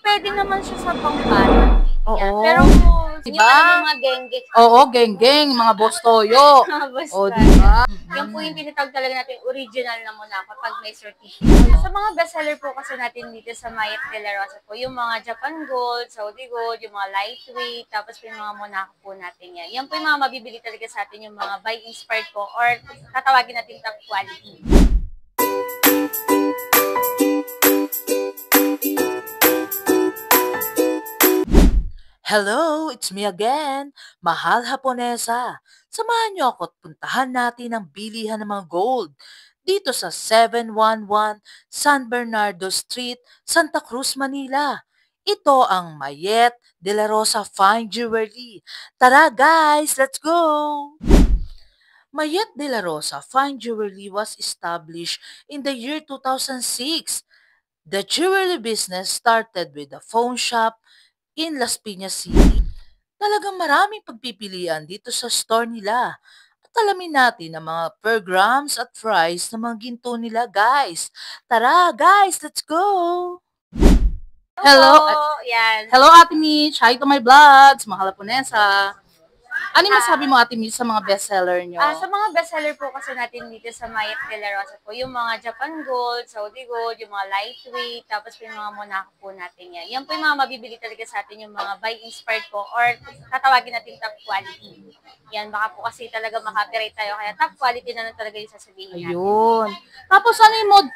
pwede naman siya sa pang-party. Yan. Oo. Pero Diba? yung alam mo yung mga geng-geng. Oo, geng-geng, mga boss toyo. Basta. O, diba? Yan po yung tinatawag talaga natin original na muna kapag may certificate. Sa mga bestseller po kasi natin dito sa Mayet de la Rosa po, yung mga Japan Gold, Saudi Gold, yung mga lightweight, tapos po yung mga Monaco po natin yan. Yan po yung mga mabibili talaga sa atin, yung mga buy inspired po or tatawagin natin top quality. Hello, it's me again, Mahal Haponesa. Samahan niyo ako at puntahan natin ang bilihan ng mga gold dito sa 711 San Bernardo Street, Santa Cruz, Manila. Ito ang Mayet de la Rosa Fine Jewelry. Tara guys, let's go! Mayet de la Rosa Fine Jewelry was established in the year 2006. The jewelry business started with a phone shop in Las Piñas City. Talagang maraming pagpipilian dito sa store nila. At alamin natin ang mga per grams at price ng mga ginto nila, guys. Tara, guys, let's go! Hello, Yan. hello Ate Mitch. Hi to my vlogs. Mahal Haponesa. Ano yung masabi mo Ate Mitch sa mga bestseller nyo? Sa mga bestseller po kasi natin dito sa Mayet de la Rosa po, yung mga Japan Gold, Saudi Gold, yung mga lightweight, tapos po yung mga Monaco po natin yan. Yan po yung mga mabibili talaga sa atin, yung mga buy inspired po or tatawagin natin top quality. Yan, baka po kasi talaga makapirate tayo, kaya top quality na lang talaga yung sasabihin natin. Ayun. Tapos ano yung mode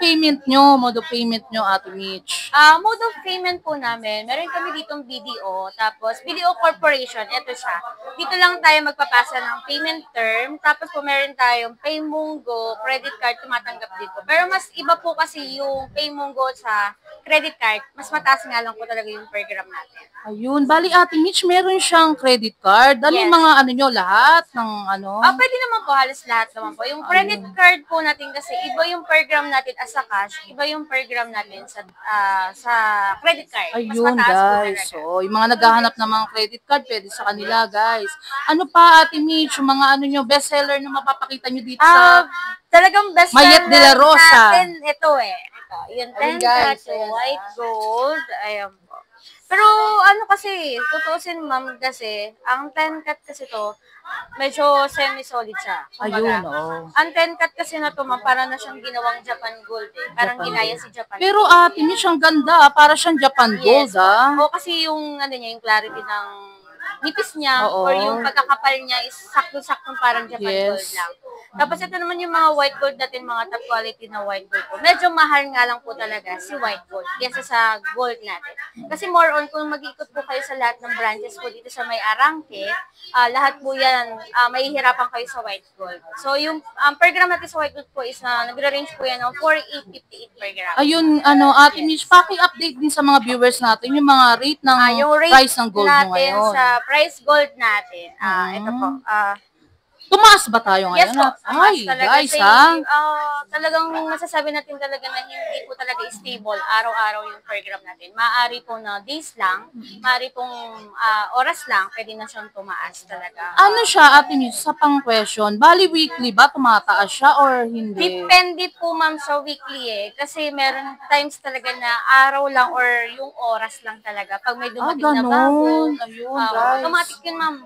of payment nyo Ate Mitch? Mode of payment po namin, meron kami ditong BDO, tapos BDO Corporation, ito siya. Dito lang tayo magpapasa ng payment term, tapos po meron tayong PayMongo, credit card, tumatanggap dito. Pero mas iba po kasi yung PayMongo sa credit card, mas mataas nga lang po talaga yung per gram natin. Ayun, bali Ate Mitch, meron siyang credit card. Ano yung Yes. mga ano nyo, lahat ng ano? Pwede naman po, halos lahat naman po. Yung credit card po natin kasi, iba yung per gram natin as a cash, iba yung per gram natin sa credit card. Mas Ayun mataas po guys, talaga. so yung mga naghahanap ng mga credit card, pwede sa kanila guys. Ano pa Ate Mitch, yung mga ano nyo, bestseller na mapapakita nyo dito sa... Talagang best Mayet de la Rosa. natin, ito eh. Ito, yung 10 Ayun, guys, cut, ayan, white gold, ayan po. Pero ano kasi, tutuusin ma'am kasi, ang 10 cut kasi to, medyo semi-solid siya. Ayun, oo. Ang 10 cut kasi na to ma'am, para na siyang ginawang Japan gold eh. Parang Japan ginaya gold. si Japan Pero gold. Ate Mitch, ang ganda, para siyang Japan gold O kasi yung ano niya, yung clarity ng nipis niya Oo. or yung pagkakapal niya is sakto-saktong parang Japan Yes. gold lang. Tapos ito naman yung mga white gold natin, mga top quality na white gold po. Medyo mahal nga lang po talaga si white gold kesa sa gold natin. Kasi more on, kung mag-ikot po kayo sa lahat ng branches po dito sa may Arangke, lahat po yan, mahihirapan kayo sa white gold. So yung per gram natin sa white gold po is nagre-range po yan ng 4,858 per gram. Ayun, ano, Ate Mitch, paki-update din sa mga viewers natin yung mga rate ng Yung rate price ng gold mo natin ngayon. sa price gold natin, ito po, Tumaas ba tayo yes ngayon? po, tumaas Ay, talaga. guys, Kasi, ha? talagang masasabi natin talaga na hindi po talaga stable araw-araw yung per gram natin. Maaari po na days lang, maaari pong oras lang, pwede na siyang tumaas talaga. Ano siya, Ate Mitch, sa pang-question? Bali weekly ba tumataas siya or hindi? Depende po ma'am sa weekly eh. Kasi meron times talaga na araw lang or yung oras lang talaga. Pag may dumating na bago, ganun. Ayun, guys. automatic yun ma'am.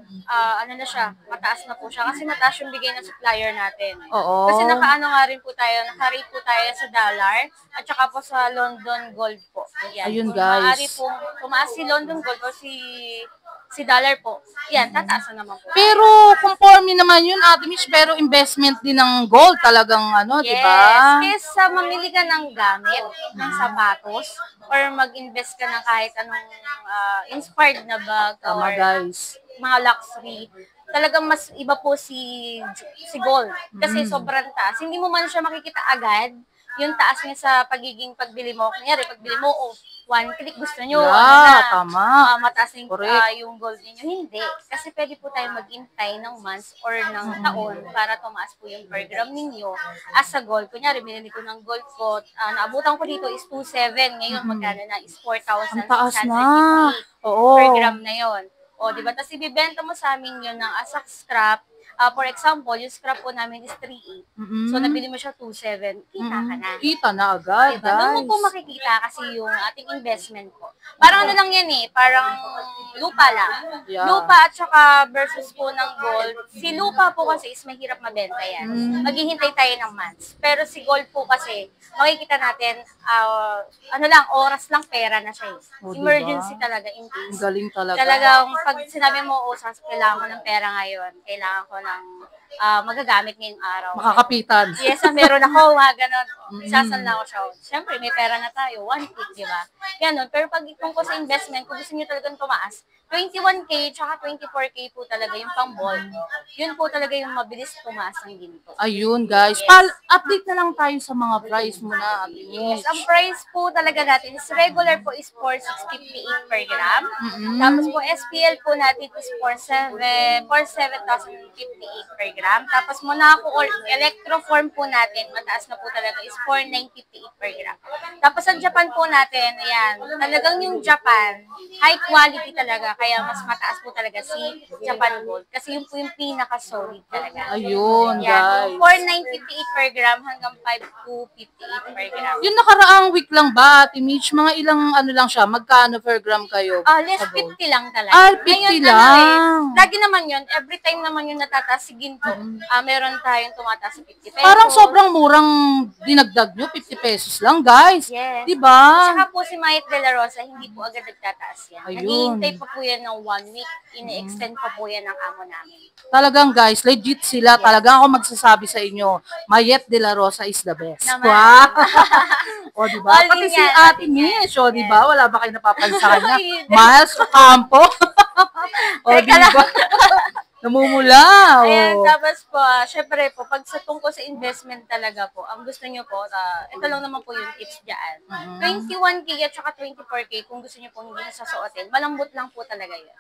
Ano na siya, mataas na po siya. Kasi mataas yung bigay ng supplier natin. Oo. Kasi nakaano nga rin po tayo, naka-rate po tayo sa dollar at saka po sa London Gold po. Ayan. Ayun, Kung guys. maaari po tumaas si London Gold o si dollar po, yan, tataas na naman po. Pero conforme naman yun, Ate Mitch, pero investment din ng gold talagang ano, di ba? Kesa mamili ka ng gamit, ng sapatos, or mag-invest ka ng kahit anong inspired na bag Tama, or guys. mga luxury, talagang mas iba po si gold. Kasi sobrang taas. Hindi mo man siya makikita agad yung taas niya sa pagiging pagbili mo. Kunyari, pagbili mo, one click gusto nyo, Tama. mataas yung, Correct. yung gold niyo. Hindi. Kasi pwede po tayo mag-intay ng months or ng taon para tumaas po yung per gram ninyo as a gold. Kunyari, binili ko ng gold ko, naabutan ko dito is 2,700. Ngayon, magkano na is 4,658 Ang taas na. Oo. per gram na yon. O, di ba? Tapos ibibenta mo sa amin yun ng as a scrap, For example, yung scrap po namin is 3.8. So, nabili mo siya 2.7, kita ka na. Kita na agad, Diba? Doon mo guys. po makikita kasi yung ating investment po. Parang ano lang yan eh, parang lupa lang. Yeah. Lupa at saka versus po ng gold. Si lupa po kasi is mahirap mabenta yan. Maghihintay tayo ng months. Pero si gold po kasi, makikita natin, oras lang pera na siya. Oh, Emergency diba? talaga in Ang case. galing talaga. Talagang pag sinabi mo, kailangan ko ng pera ngayon, kailangan ko ng magagamit ngayong araw. Makakapitan. Yes, meron ako, mga ganon. Sasanla ko siya. Siyempre, may pera na tayo, 1 click, di ba? Ganon. Pero pag tungkol sa investment, kung gusto niyo talagang tumaas, 21K tsaka 24K po talaga yung pang-ball. Yun po talaga yung mabilis tumaas ng ginto. Ayun, guys. Update na lang tayo sa mga price muna. Yes, ang price po talaga natin is regular po is 4,658 per gram. Tapos po SPL po natin is 47,058 per gram. Tapos Monaco or Electroform po natin, mataas na po talaga is 4,958 per gram. Tapos sa Japan po natin, ayan, talagang yung Japan, high quality talaga, kaya mas mataas po talaga si Japan Gold. Kasi yun po yung pinaka-solid talaga. Ayun, guys. 4,958 per gram hanggang 5,258 per gram. Yung nakaraang week lang ba, Ate Mitch? Mga ilang ano lang siya? Magkano per gram kayo? Less sa gold? 50 lang talaga. Ah, 50 Ngayon, lang. lagi naman yun, every time naman yung natataas si ginto, meron tayong tumataas sa 50 pesos. Parang sobrang murang dinagdag nyo, 50 pesos lang, guys. Yes. Diba? Saka po si Mayet de la Rosa, hindi po agad nagtataas yan. Ayun. Naghihintay pa po yan ng 1 week. Ini-extend pa po yan ng amo namin. Talagang guys, legit sila. Talagang ako magsasabi sa inyo, Mayet de la Rosa is the best. Naman. Wow! O diba? All Pati in si yan, Ate all in yan. Mish, o diba? Wala ba kayo napapansin sa kanya? Ay, Miles sa kampo. O Teka diba? Namumula. O. Ayan, tapos po, syempre po, pag sa tungkol sa investment talaga po, ang gusto nyo po, ito lang naman po yung tips dyan. 21K at saka 24K, kung gusto nyo po hindi na sasuotin, malambot lang po talaga yun.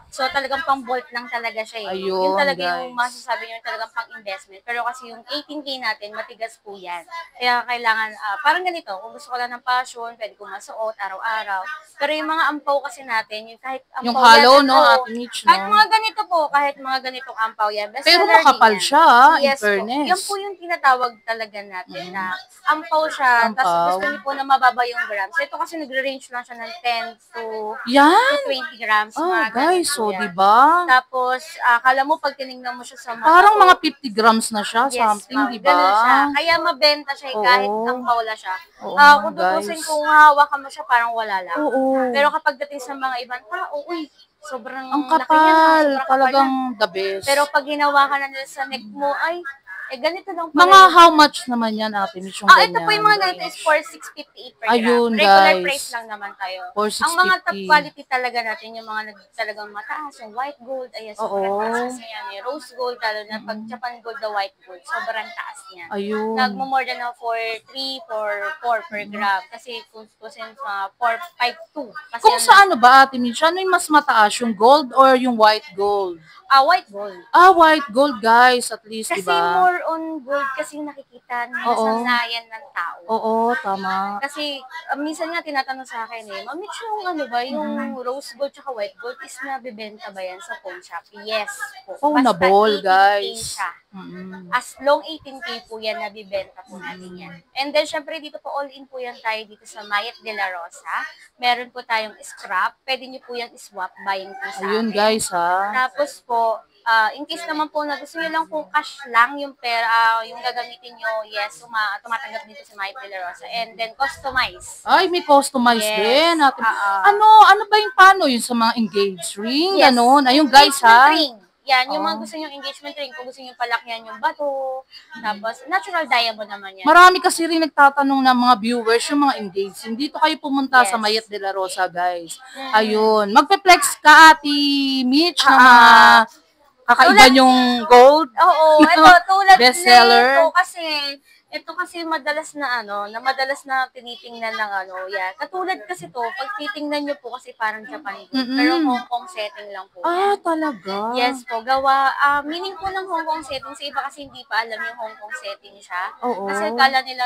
So, talagang pang-bolt lang talaga siya eh. Ayun, Yung talaga guys. yung masasabi nyo talagang pang-investment. Pero kasi yung 18K natin, matigas po yan. Kaya kailangan, parang ganito, kung gusto ko lang ng passion, pwede ko masuot araw-araw. Pero yung mga ampaw kasi natin, yung kahit ampaw Yung hollow, yan, no, oo, Ate Mitch, kahit no? mga ganito po, kahit mga ganitong ampaw yan. Best Pero seller din makapal yan. siya, in Yes fairness. Po. Yan po yung tinatawag talaga natin na ampaw siya, Ampaw. tapos gusto niyo po na mababa yung grams. So, ito kasi nagre-range lang siya ng 10 to Yan. 20 grams. Oh, mga guys, ganun so po yan. diba? Tapos, akala mo pag tinignan mo siya sa mata Parang ko, mga 50 grams na siya, yes, something, ma'am, diba? ganun siya. Kaya mabenta siya kahit Oo. ang paula siya. Oo Kung nga, tutusin guys. kung hahawakan mo siya, parang wala lang. Oo. Pero kapag dating sa mga ibang tao, uy, sobrang Ang laki niya, kapal, sobrang kapal talagang niya. the best. Pero pag hinawakan na nila sa neck mo, ay, ganito lang pala. Mga how much naman yan, Ate Mitch, yung Ito po yung mga ganyan? ganito is 4,658 per gram. Ayun, Regular guys. price lang naman tayo. 4,650. Ang mga top quality talaga natin, yung mga talagang mataas, yung white gold, ayan, sobrang Oo. taas kasi yan. Yung rose gold, lalo na pag Japan gold na white gold, sobrang taas niya. Ayun. Nagmo-more than na 4 per gram. Kasi kung since 452. Kasi Kung sa ano ba, Ate Mitch, ano yung mas mataas, yung gold or yung white gold? white gold. White gold, guys, at least, Kasi diba? more on gold kasi nakikita nila Oo. sa nayan ng tao. Oo, tama. Kasi minsan nga tinatanong sa akin Ma'am, yung ano ba, yung rose gold tsaka white gold is nabibenta ba yan sa pawn shop? Yes po. Pawnable, Basta 18K guys. siya. Mm-mm. As long 18K po yan, nabibenta po natin yan. And then, syempre, dito po all-in po yan tayo dito sa Mayet de la Rosa. Meron po tayong scrap. Pwede nyo po yan swap buying po sa Ayun, amin. guys, ha? Tapos po, in case naman po na gusto nyo lang kung cash lang yung pera, yung gagamitin nyo, yes, tumatanggap dito sa Mayet de la Rosa. And then, customize. Ay, may customized Yes. din. Ate. Oo. Ano ba yung paano? Yung sa mga engaged ring? Yes. Ganon. Ayun, guys, ha? Engagement ring. Yan, yung Oo. mga gusto nyo engagement ring, kung gusto nyo palakyan yung bato, tapos natural diamond naman yan. Marami kasi rin nagtatanong ng mga viewers, yung mga engaged. Dito kayo pumunta Yes. sa Mayet de la Rosa, guys. Ayun. Magpe-flex ka, Ate Mitch, ng mga kakaiba yung gold. Oo, ito tulad Bestseller. nito kasi Ito kasi madalas na tinitingnan ng yan. Katulad kasi to, pag titingnan niyo po kasi parang Japan gold, pero Mm. Hong Kong setting lang po Ah, yan. talaga? Yes po, meaning po ng Hong Kong setting, sa iba kasi hindi pa alam yung Hong Kong setting siya. Kasi Oo. kala nila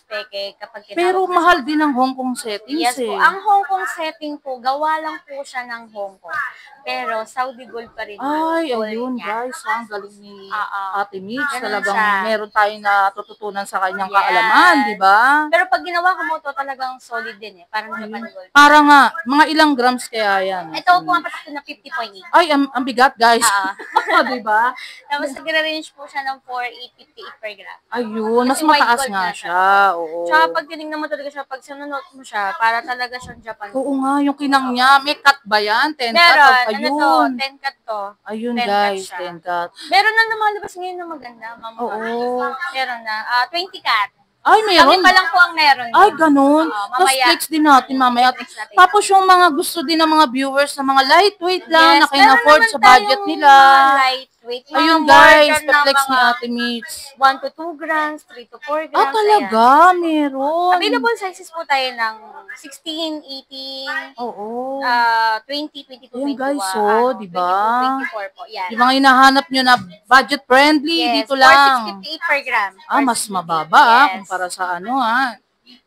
peke kapag Pero tinawag na mahal siya. din ang Hong Kong settings Yes po, eh. ang Hong Kong setting po, gawa lang po siya ng Hong Kong. Pero Saudi gold pa rin yung Ay, gold ayun niya. guys, ang galing ni Oo. Ate Mitch. Ganun Talagang siya. meron tayong natututunan sa kanyang Yes. kaalaman, di ba? Pero pag ginawa ko mo to, talagang solid din eh. Parang Japan gold. Para nga, mga ilang grams kaya yan? Ito, pumapatak ko na 50.8. Ay, ang bigat guys. Oo. Di ba? Tapos nagre-range po siya ng 4,858 per gram. Ayun, mas Kasi white mataas gold nga na siya. Oo. Tsaka pag tinignan mo talaga siya, pag sinunod mo siya, para talaga siyang Japan gold. Oo nga, yung kinang niya, may cut ba yan? 10 cut? Meron, Ayun. 10 cut to. Ayun 10 cut guys, siya. 10 cut. Meron na lumalabas ngayon na maganda, ma'am. Oo. Meron na. 20 cut. Ay, meron? Kami pa lang po ang meron. Ay, ganun. Oo, Tapos mamaya. flex din natin mamaya. Flex natin. Tapos yung mga gusto din ng mga viewers na mga lightweight lang, na Yes, kina-afford meron sa naman budget tayong nila. mga lightweight. Mga Ayun more guys, than na flex ni mga Ate Mitch. 1 to 2 grams, 3 to 4 grams. Ah, talaga? Meron? Available sizes po tayo ng 16, 18, Oo. 20, 22, Ayun 21. guys, di ba? 22, 24 po. Yan. Yung mga hinahanap nyo na budget friendly, Yes, dito lang. 4658 per gram. Ah, mas 4658, mababa yes. kumpara sa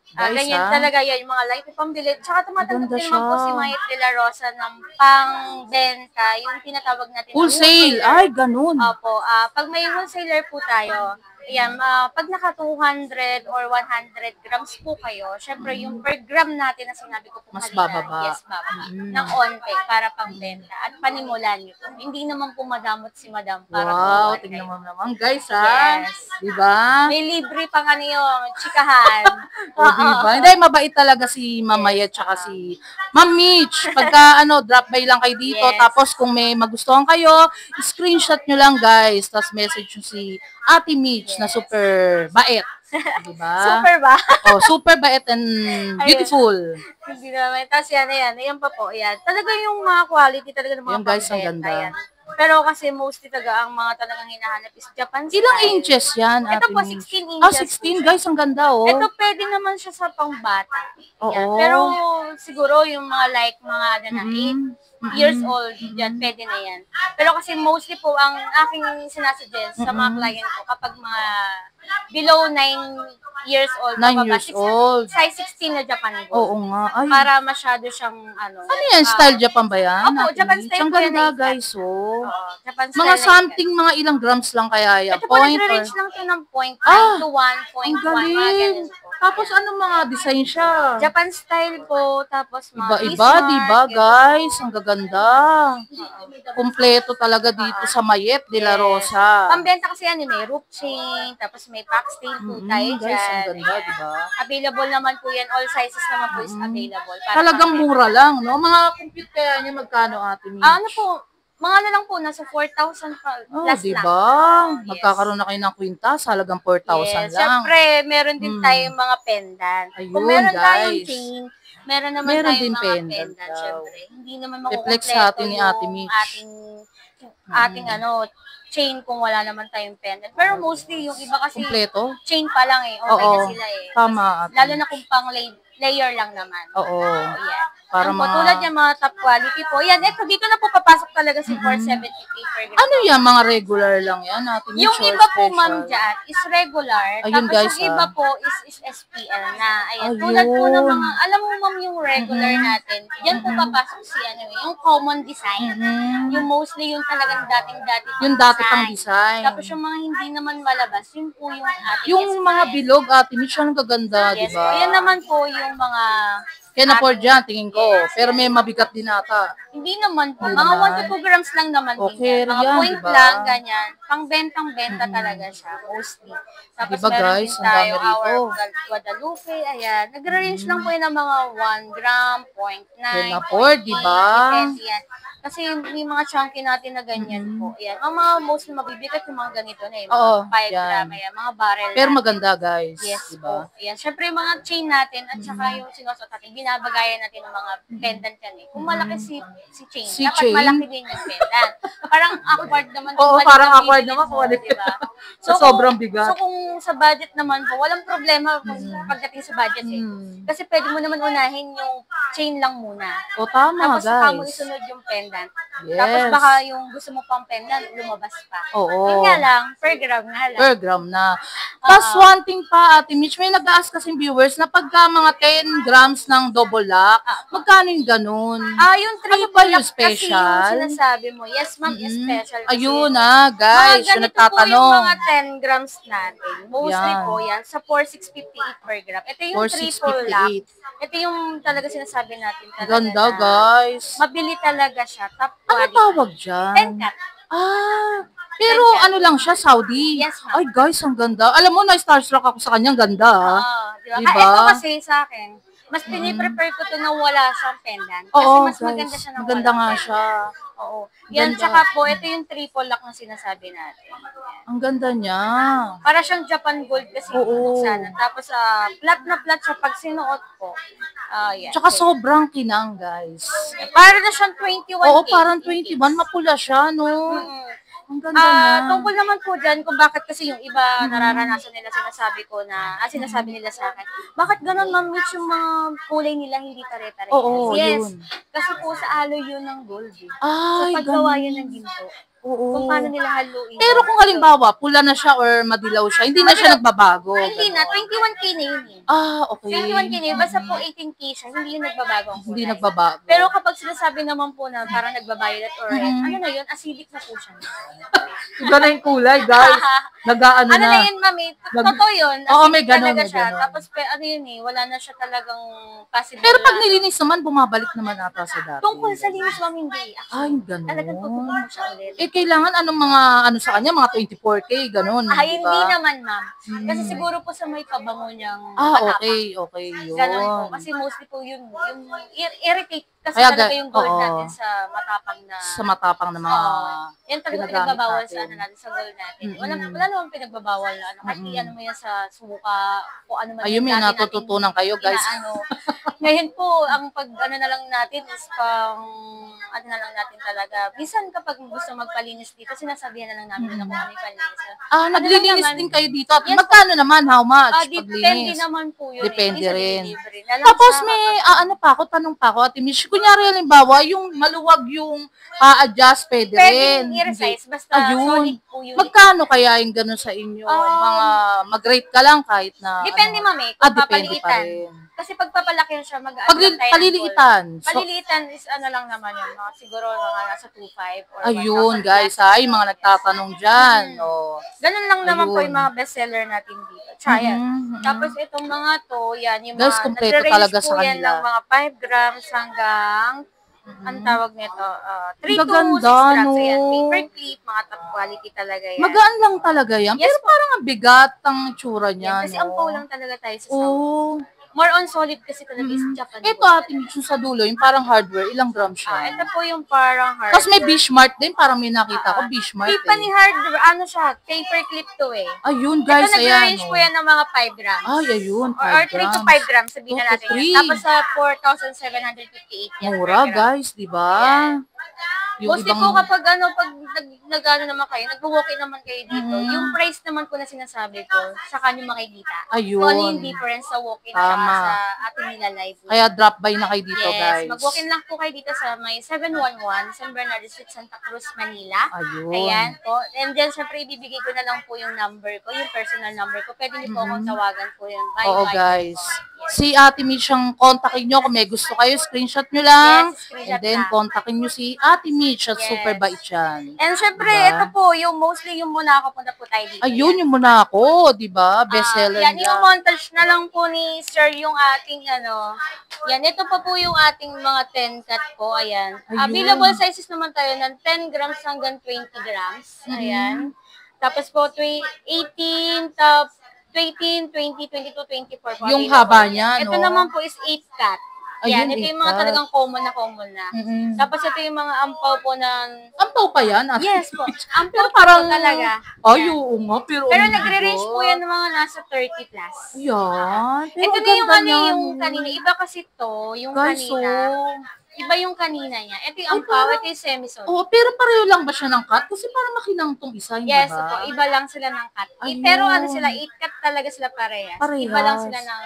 Guys, Ganyan talaga yan, yung mga light pambili. Tsaka tumatanggap Maganda din naman po siya. si Mayet de la Rosa ng pang-benta, yung tinatawag natin na Wholesale. wholesaler. Ay, ganun. Opo, pag may wholesaler po tayo, ayan, pag naka 200 or 100 grams po kayo, syempre yung per gram natin na sinabi ko po Mas kanina, bababa. yes, bababa. Ng onte para pang-benta. At panimulan nyo po. Hindi naman po madamot si madam para Wow, po. tingnan mo naman guys ha. Yes. Diba? May libre pang yung chikahan. O, diba? Hindi, mabait talaga si Mamaya tsaka si Ma'am Mitch. Pagka drop by lang kayo dito, Yes. tapos kung may magustuhan kayo, screenshot nyo lang guys, tapos message nyo si Ate Mitch na super bait. Diba? Super ba? Oh, super bait and beautiful. Hindi naman. Tapos yan. Ayan pa po. Ayan. Talaga yung mga quality talaga ng mga Ayan, guys, ang pambenta, ganda. yan. Pero kasi mostly talaga ang mga talagang hinahanap is Japan style. Ilang inches yan, Ito Ate po, Mitch? 16 inches. Ah, 16 guys, ang ganda oh. Ito pwede naman siya sa pangbata. Oo. Yan. Pero siguro yung mga mga 8 years old, yan, pwede na yan. Pero kasi mostly po ang aking sinasuggest sa mga client ko kapag mga below 9 years old, 9 pababa, years old. size 16 na Japan gold. Oo nga. Ay, Para masyado siyang ano yan? Style Japan ba yan? Opo, Ate Japan Mitch? style Ang po yan ganda na isa. guys oh. Japan style Mga na something, mga ilang grams lang kaya yan? ito po, Point or? nagre-range lang to ng 0.9 to 1.1, Ang mga galing. ganun po. Tapos anong mga design siya? Japan style po, tapos mga Iba-iba, Bismarck, diba ganun. guys? Ang gaganda. Kompleto talaga dito sa Mayet de la Rosa. Pambenta kasi yan, may rope chain, tapos may pack steel po tayo Guys, ang dyan. ganda, diba? Available naman po yan, all sizes naman po is available. Para Talagang pambenta. mura lang, no? Mga compute kaya niya magkano, Ate Mitch? Ano po, mga na lang po, nasa 4,000 pa, Oh, plus diba? lang. Magkakaroon na kayo ng kwintas, halagang 4,000 Yes, lang. syempre, meron din tayong mga pendant. Ayun, Kung meron tayong guys. chain, meron naman Meron tayong din mga pendant pendant, daw. syempre. Hindi naman I-flex makukumpleto sa atin ni Ate yung Mitch. ating chain kung wala naman tayong pendant. Pero mostly, yung iba kasi, Kompleto? chain pa lang okay Oo, na sila eh. tama, Ate Lalo na Mitch. kung pang layer lang naman. Oo. Yan. Para Yan po, mga- tulad yung mga top quality po. Yan, eto, dito na po papasok talaga si 478 per gram. Ano yan? Mga regular lang yan, Ate Mitch? Yung or iba po, special? ma'am, dyan, is regular. Ayun, Tapos guys, yung iba po is SPL na. Ayan, Ayun. tulad po ng mga, alam mo, ma'am, yung regular natin, yan po papasok si, yung common design. Yung mostly yung talagang dating-dati pang Yung dati pang design. Tapos yung mga hindi naman malabas, yun po yung ating Yung SPL. mga bilog, Ate Mitch, ang gaganda, Yes, diba? po. Yan naman po yung mga, Kaya na-afford dyan, tingin ko. Pero may mabigat din ata. hindi naman po. Hindi Mga naman. 1 to 2 grams lang naman Okay, din yan. Mga yan, point diba? lang, ganyan. Pang-bentang-benta talaga siya, mostly. Tapos Diba, meron guys? din Ang tayo, dami rito. our Guadalupe, ayan. Nagre-range lang po yan ng mga 1 gram, 0.9, Can afford, diba? Depende yan. Kasi may mga chunky natin na ganyan po. Ayan. Ang mga mostly mabibigat yung mga ganito na yung Oo, mga 5 yan. gram, ayan, mga barrel Pero natin. maganda, guys. Yes Diba? po. Ayan. Syempre yung mga chain natin at saka yung sinusuot natin, binabagayan natin ng mga pendant yan eh. Kung malaki si chain, Si dapat chain? malaki din yung pendant. Parang awkward naman. Oo, kung parang maliit ang awkward bibilin naman kung mo, ano diba? Sa sobrang bigat. So kung sa budget naman po, walang problema kung pagdating sa budget eh. Kasi pwede mo naman unahin yung chain lang muna. O, tama, Tapos saka mo guys. isunod yung pendant. Yes. Tapos baka yung gusto mo pang pendant, lumabas pa. Oo. Yun nga lang, per gram nga lang. Per gram na. Tapos one thing pa, Ate Mitch, may nag-ask kasing viewers na pagka mga 10 grams ng double lock, magkano yung ganun? Yung Ano triple ba yung lock kasi special? yung sinasabi mo. Yes, ma'am, special. Kasi Ayun guys, mga yung ganito po yung nagtatanong. mga 10 grams natin. Mostly Yan. po yan, sa 4,658 per gram. Ito yung triple lock. Ito yung talaga sinasabi natin. Talaga Ganda, na guys. mabili talaga siya. Top Ano quality. tawag dyan? 10 cut. Pero ano lang siya, Saudi? Yes, ma'am. Ay, guys, ang ganda. Alam mo, na-starstruck ako sa kanyang ganda. Diba? Diba? Ito kasi sa akin, mas piniprefer ko to na wala siyang pendant. Kasi Oo, mas maganda guys. siya na Maganda walang nga pendant. siya. Oo. Yan, Ganda. tsaka po, ito yung triple lock na sinasabi natin. Ang ganda niya. Para siyang Japan Gold kasi Oo. sana. Tapos, flat na flat siya pag sinuot ko. Yan. Tsaka sobrang kinang, guys. Para na siyang 21K. Oo, parang 21. Mapula siya, no? Ang ganda na. Tungkol naman po dyan kung bakit kasi yung iba nararanasan nila, sinasabi ko na, sinasabi nila sa akin, bakit ganun ma'am Mitch yung mga kulay nila hindi pare-pare? Oo, yes, yun. kasi po sa aloy yun ng gold eh. Ay, So paggawa ganun. yun ng ginto. Oo. Kung paano nila haluin. Pero kung halimbawa, pula na siya or madilaw siya, hindi na siya nagbabago. Hindi na, 21K na yun eh. Okay. 21K na yun, basta po 18K siya, hindi yun nagbabago ang Hindi kulay. nagbabago. Pero kapag sinasabi naman po na parang nagbabayad or ano na yun, acidic na po siya. Iba na yung kulay, guys. Nag-aano Ano na. na yun, mami? Totoo yun. Oo, may Acidic ganun, talaga may siya. ganun. Tapos, ano yun eh, wala na siya talagang possible. Pero pag na- nilinis naman, bumabalik naman ata sa dati. Tungkol sa linis, ma'am, hindi. Ay, ganun. Talagang tutubo mo siya ulit. Kailangan anong mga, ano sa kanya, mga 24K, ganun. Hindi diba? naman, ma'am. Kasi siguro po sa may pabango niyang Okay, yun. Ganun po. Kasi mostly po yun, yung irritate kasi Kaya talaga yung gold oo. natin sa matapang na... Sa matapang na mga yan talaga ginagamit pinagbabawal natin. sa ano natin, sa gold natin. Wala namang pinagbabawal na ano. Kahit ano mo yan sa suka, o ano man Ayun, may dati natututunan kayo, guys. inaano. Ngayon po, ang pag ano na lang natin is pang ano na lang natin talaga. Minsan kapag gusto magpalinis dito, sinasabihan na lang namin na kung ano yung palinis. Naglilinis naman, din kayo dito. At Yes, magkano naman? How much? depende Paglinis? naman po yun. Depende Minsan rin. delivery. Lalo Tapos sa may, tanong pa ako, Ate Mish. Kunyari, halimbawa, yung maluwag yung adjust, pwede rin. pwedeng i-resize, basta Ayun. solid po yun. Magkano kaya yung gano'n sa inyo? Mga mag-rate ka lang kahit na... Depende, ano? mami, kung Depende pa papaliitan. rin. Kasi pag papalakihan siya, mag-ano Paliliitan. Paliliitan is ano lang naman yun, mga, siguro mga nasa 2,500 or 1,000 Ayun, guys, plus. ay, mga nagtatanong dyan. Ganun lang naman po Ayun. yung mga bestseller natin dito. Chaya. Tapos itong mga to, yan, yung Guys, mga, kumpleto nagre-range talaga po sa yan kanila. ng mga 5 grams hanggang, ang tawag nito, 3 to 6 Gaganda, grams. no? Ayan, paper clip, mga top quality talaga yan. Magaan lang talaga yan. Yes, Pero parang ang bigat ang tsura Yan, niya. kasi no? ang paw lang talaga tayo sa sound. Oo. More on solid kasi talaga is Japan. Ito, Ate Mitch, yung sa dulo, yung parang hardware, ilang grams siya? Ito po yung parang hard. Tapos may Bishmart din, parang may nakita ko, Bishmart Tiffany hardware, ano siya, paper clip to eh. Ayun, guys, Ito ayan. nag-range po yan ng mga 5 grams. Ay, ayun, 5 Or 3 to 5 grams, sabihin na 2 to natin. 3. Yan. Tapos sa 4,758 yan. Mura, per gram. guys, di ba? Yung Mostly po kapag pag nag-ano naman kayo, nag-walk-in naman kayo dito, yung price naman po na sinasabi ko, saka nyo makikita. Ayun. Kung ano yung difference sa walk-in at Tama. sa ating nila live. Kaya drop by na kayo dito, Yes, guys. mag-walk-in lang po kayo dito sa may 711 San Bernardo Street, Santa Cruz, Manila. Ayun. Ayan po. And then, syempre, ibibigay ko na lang po yung number ko, yung personal number ko. Pwede niyo po akong tawagan po yun. Oo, guys. Si Ate Mitch ang kontakin nyo kung may gusto kayo, screenshot nyo lang. Yes, screenshot And then, lang. kontakin nyo si Ate Mitch at Yes. super bait yan. And syempre, Diba? ito po, yung mostly yung muna ako punta po tayo dito. Ayun, yung muna ako, di ba? Bestseller Yan, niya. yung montage na lang po ni Sir yung ating ano. Yan, ito pa po yung ating mga 10 cut po. Ayan. Ayun. Available sizes naman tayo ng 10 grams hanggang 20 grams. Ayan. Tapos po, 18, 18, 20, 22, 24 po. Yung available. haba niya, Ito no? naman po is 8 cut. Yan, Ayun, ito yung 8 mga cut. talagang common na. Mm. Tapos ito yung mga ampaw po na, Ampaw pa yan, Ate yes po, Mitch? ampaw Pero po parang, talaga. ay, Yan. oo nga, pero Pero ang nagre-range po yan bigat. ng mga nasa 30 plus. Yan, pero Ito ang na yung ganda ano niyan, yung oh. kanina. Iba kasi to, yung Guys, kanina. Iba yung kanina niya. Ito yung Ay, ampaw, parang, ito yung semi-solid. oh, pero pareho lang ba siya ng cut? Kasi parang makinang tong isa, hindi Yes, ba? po. Iba lang sila ng cut. Ayun. Pero ano sila, 8 cut talaga sila parehas. Iba lang sila Parehas. ng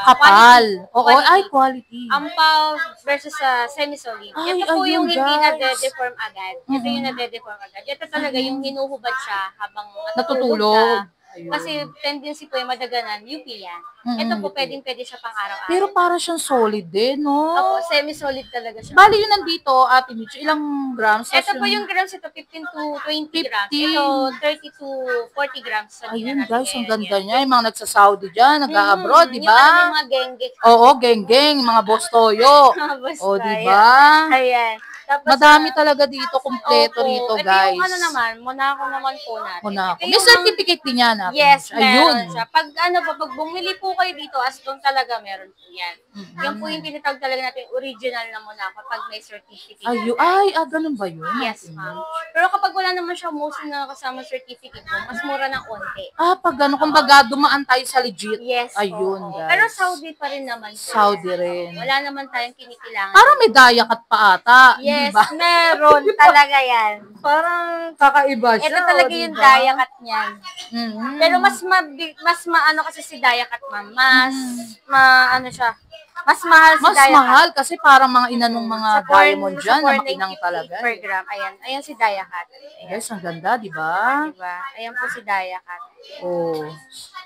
Kapal. quality. Oo, ay, quality. Ampaw versus sa semi-solid. Ay, Ito po ayun, yung hindi guys. nade-deform agad. Ito yung Mm-mm. nade-deform agad. Ito talaga yung hinuhubad siya habang Natutulog. ka. Kasi tendency po yung madaganan, UP yan. Ito po pwedeng-pwede siya pang araw-araw. Pero para siyang solid din, no? Opo, semi-solid talaga siya. Bali yun nandito, Ate Mitch, ilang grams? Ito po yung grams, ito 15 to 20 grams. 15. Ito 30 to 40 grams. Sabihin Ayun na natin guys, ang ngayon ganda yan. niya. Yung mga nagsa-Saudi dyan, nag-a-abroad, di Yung ano, ba? yung mga gengge. Oo, geng-geng, mga boss toyo. Basta, O, di yan. ba? Ayan. Tapos, Madami talaga dito, kompleto opo, rito, ito guys. yung ano naman, Monaco naman po natin. Monaco. Ito May yung certificate din yan, Ate yes, Mitch. Ayun. meron siya. Pag ano po, pag bumili po kayo dito, as doon talaga meron po yan. Yan po yung tinatawag talaga natin original na Monaco pag may certificate. Ayun. Ganun ba yun? Yes, Ate ma'am. Mitch? Pero kapag wala naman siya mostly na kasama certificate po, mas mura ng konti. Pag gano'n, kumbaga, dumaan tayo sa legit. Yes, Ayun, oo. guys. Pero Saudi pa rin naman. Po. Saudi rin. Wala naman tayong kinikilangan. Parang may dayakat pa ata, yes, di ba? meron talaga yan. Parang kakaiba siya. Ito talaga o, yung diba? dayakat niyan. Mhm. Pero mas maano kasi si dayakat, ma'am. Mas ano siya. Mas mahal si Mas dayakat. mahal kasi parang mga inanong mga Sa corn- diamond sa dyan na corn makinang 958 talaga. per gram. Ayan si dayakat. Ayan. Guys, ang ganda, di ba? Diba? Ayan po si dayakat. Oh,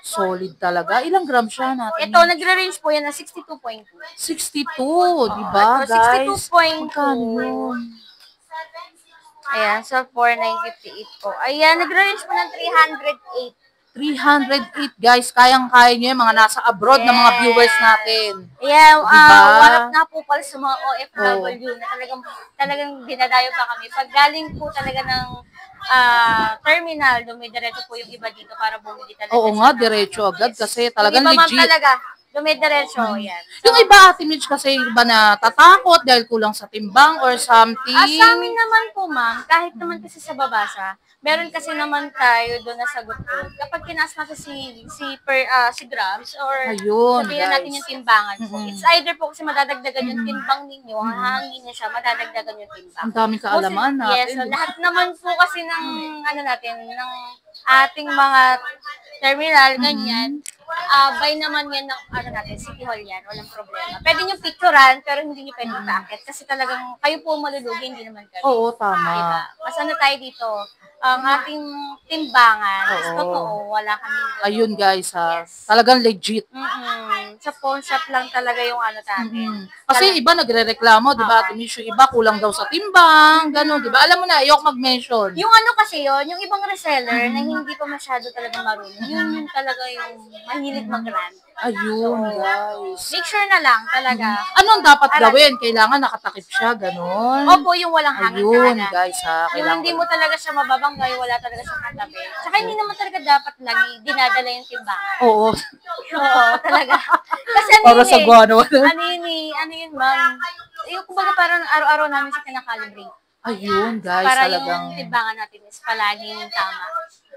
solid talaga. Ilang gram siya natin? Ito, nagre-range po yan na 62.2. 62, di ba, ito, guys? 62.2. Magkano yun? Ayan, sa 4958 po. Ayan, nagre-range po ng 308. 308, guys. Kayang-kaya nyo yung mga nasa abroad na mga viewers natin. Ayan, Diba? warap na po pala sa mga OFW na talagang dinadayo pa kami. Pag galing po talaga ng terminal, dumidiretso po yung iba dito para bumili talaga. Oo nga, diretso agad kasi talagang yung iba, ma'am, legit. talaga, dumidiretso, yan. Yung iba, Ate Mitch, kasi iba na tatakot dahil kulang sa timbang or something. Sa amin naman po, ma'am, kahit naman kasi sa babasa, meron kasi naman tayo doon na sagot ko. Kapag kinaas natin si grams or Ayun, sabihin na natin guys. yung timbangan po. It's either po kasi madadagdagan yung timbang ninyo, hahangin niya siya, madadagdagan yung timbang. Ang daming kaalaman natin. Yes, so lahat naman po kasi ng ano natin, ng ating mga terminal, ganyan, by naman yan ng ano natin, City Hall yan, walang problema. Pwede nyo picturean, pero hindi nyo pwede ipakit kasi talagang kayo po malulugi, hindi naman kami. Oo, tama. Diba? Mas ano tayo dito, ang ating timbangan, is Oo. totoo, wala kami. Ayun, guys, ha. Yes. Talagang legit. Sa pawn shop lang talaga yung ano natin. Kasi iba nagre-reklamo, di ba? Ate Mitch, yung iba kulang daw sa timbang, gano'n, di ba? Alam mo na, ayok mag-mention. Yung ano kasi yon, yung ibang reseller na hindi pa masyado talaga marunong, yun yung talaga yung mahilig mag-run. Ayun, guys. Make sure na lang talaga. Anong dapat gawin? Kailangan nakatakip siya, gano'n. Opo, yung walang hangin Ayun, talaga. guys, ha. Yung Kailangan hindi mo talaga siya mababanggay, wala talaga siyang katabi. Tsaka hindi naman talaga dapat lagi dinadala yung timbangan. Oo. Oo, talaga. Kasi ano Para yun sa eh. guano. Ano yun, ma'am? Yung kumbaga parang araw-araw namin siya kinakalibrate. Ayun, guys, Para talagang yung timbangan natin is palaging tama.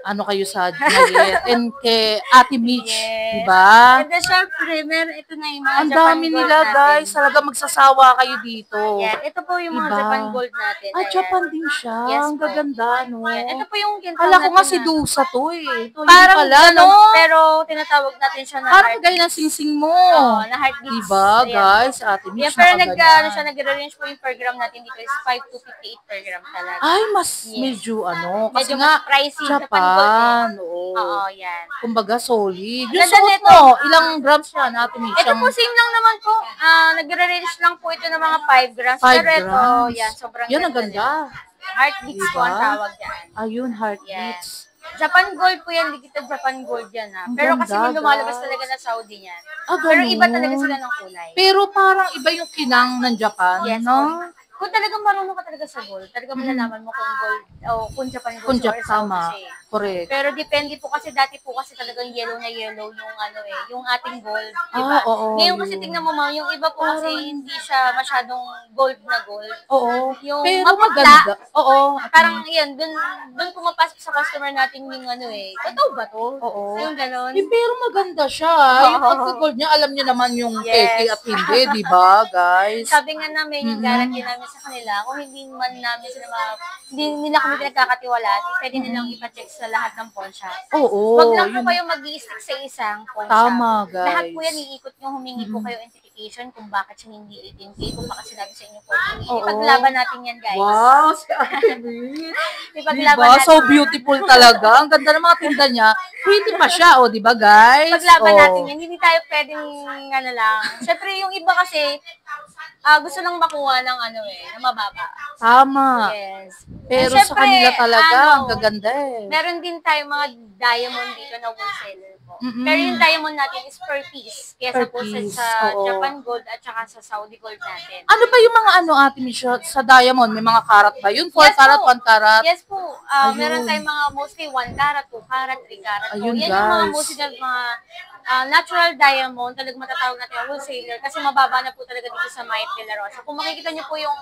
ano kayo sa Diet and kay Ate Mitch, Yes. di ba? And then, syempre, ito na yung mga Ang Japan dami Gold nila, natin. guys. Talaga magsasawa kayo dito. Yan. Ito po yung mga Diba? Japan Gold natin. Ayan. Japan din siya. Yes, Ang po. gaganda, no? Yan. Ito po yung Kala ko nga si natin na- Dusa to eh. Ito, Parang hindi pala, gano'n, no? pero tinatawag natin siya na Parang heart. gaya ng singsing mo. Oo, na heartbeats. Diba, Ayan. guys? Ate Mitch, Yeah, pero nakaganda. nag-range po yung per gram natin dito is 5 to 58 per gram talaga. Ay, mas Yes. medyo ano. Kasi Medyo nga, mas pricey. Japan Gold Japan. eh. Oo. Oo, yan. Kumbaga, solid. Yung Ganda suot nito. mo, ilang grams yan, Ate Mitch? Ito po, same lang naman po. Nagre-range lang po ito ng mga 5 grams. 5 Pero ito, grams. yan, sobrang Yan ang nila. ganda. Heartbeats po ang Diba? tawag dyan. Ayun, heartbeats. Japan Gold po yan, likitan Japan Gold yan ha. Ang Pero kasi ganda, may lumalabas guys. talaga na Saudi yan. Ah, Pero ganun. iba talaga sila ng kulay. Pero parang iba yung kinang ng Japan, Yes, no? Kung talagang marunong ka talaga sa gold, talagang malalaman mo kung gold o kung Japan gold Punjab, or tama. Saudi siya. Correct. Pero depende po kasi dati po kasi talagang yellow na yellow yung yung ating gold, di ba? Oo, Ngayon kasi yun. tingnan mo ma'am, yung iba po kasi hindi siya masyadong gold na gold. Oo. Yung Pero maputla, maganda. Oo. parang yan, dun pumapasok sa customer natin yung totoo ba to? Oo. Yung ganon. Pero maganda siya. Yung Oo. pagka-gold niya, alam niyo naman yung Yes. peke at hindi, di ba, guys? Sabi nga namin, yung guarantee namin sa kanila, kung hindi man namin sila hindi nila kami pinagkakatiwalaan, pwede nilang ipacheck sa lahat ng pawn shop. Oo. Wag lang po Yun. kayo mag-i-stick sa isang pawn Tama, shop. Lahat po guys. yan, iikot nyo, humingi po kayo identification kung bakit siya hindi 18K, kung bakit sinabi sa inyo po. Oo. Ipaglaban natin yan, guys. Wow, si Ate Mitch. Ipaglaban Diba? natin So yan. beautiful talaga. Ang ganda ng mga tinda niya. Pretty pa siya, o, di ba, guys? Paglaban Oh. natin yan. Hindi tayo pwedeng, lang. Siyempre, yung iba kasi, gusto lang makuha ng ng mababa. Tama. Yes. Pero And sa kanila talaga, ang ano, gaganda eh. meron din tayong mga diamond dito na wholesaler po. Mm-mm. Pero yung diamond natin is per piece. Kesa Per po piece, sa oo. Japan gold at saka sa Saudi gold natin. Ano ba yung mga Ate Mitch, sa diamond? May mga karat ba yun? 4 Yes karat, po. 1 karat? Yes po. Ayun. Meron tayong mga mostly 1 carat, 2 carat, 3 carat po. Ayun, Yan yung mga guys. mostly na mga natural diamond, talagang matatawag natin ang wholesaler kasi mababa na po talaga dito sa Mayet de la Rosa. Kung makikita niyo po yung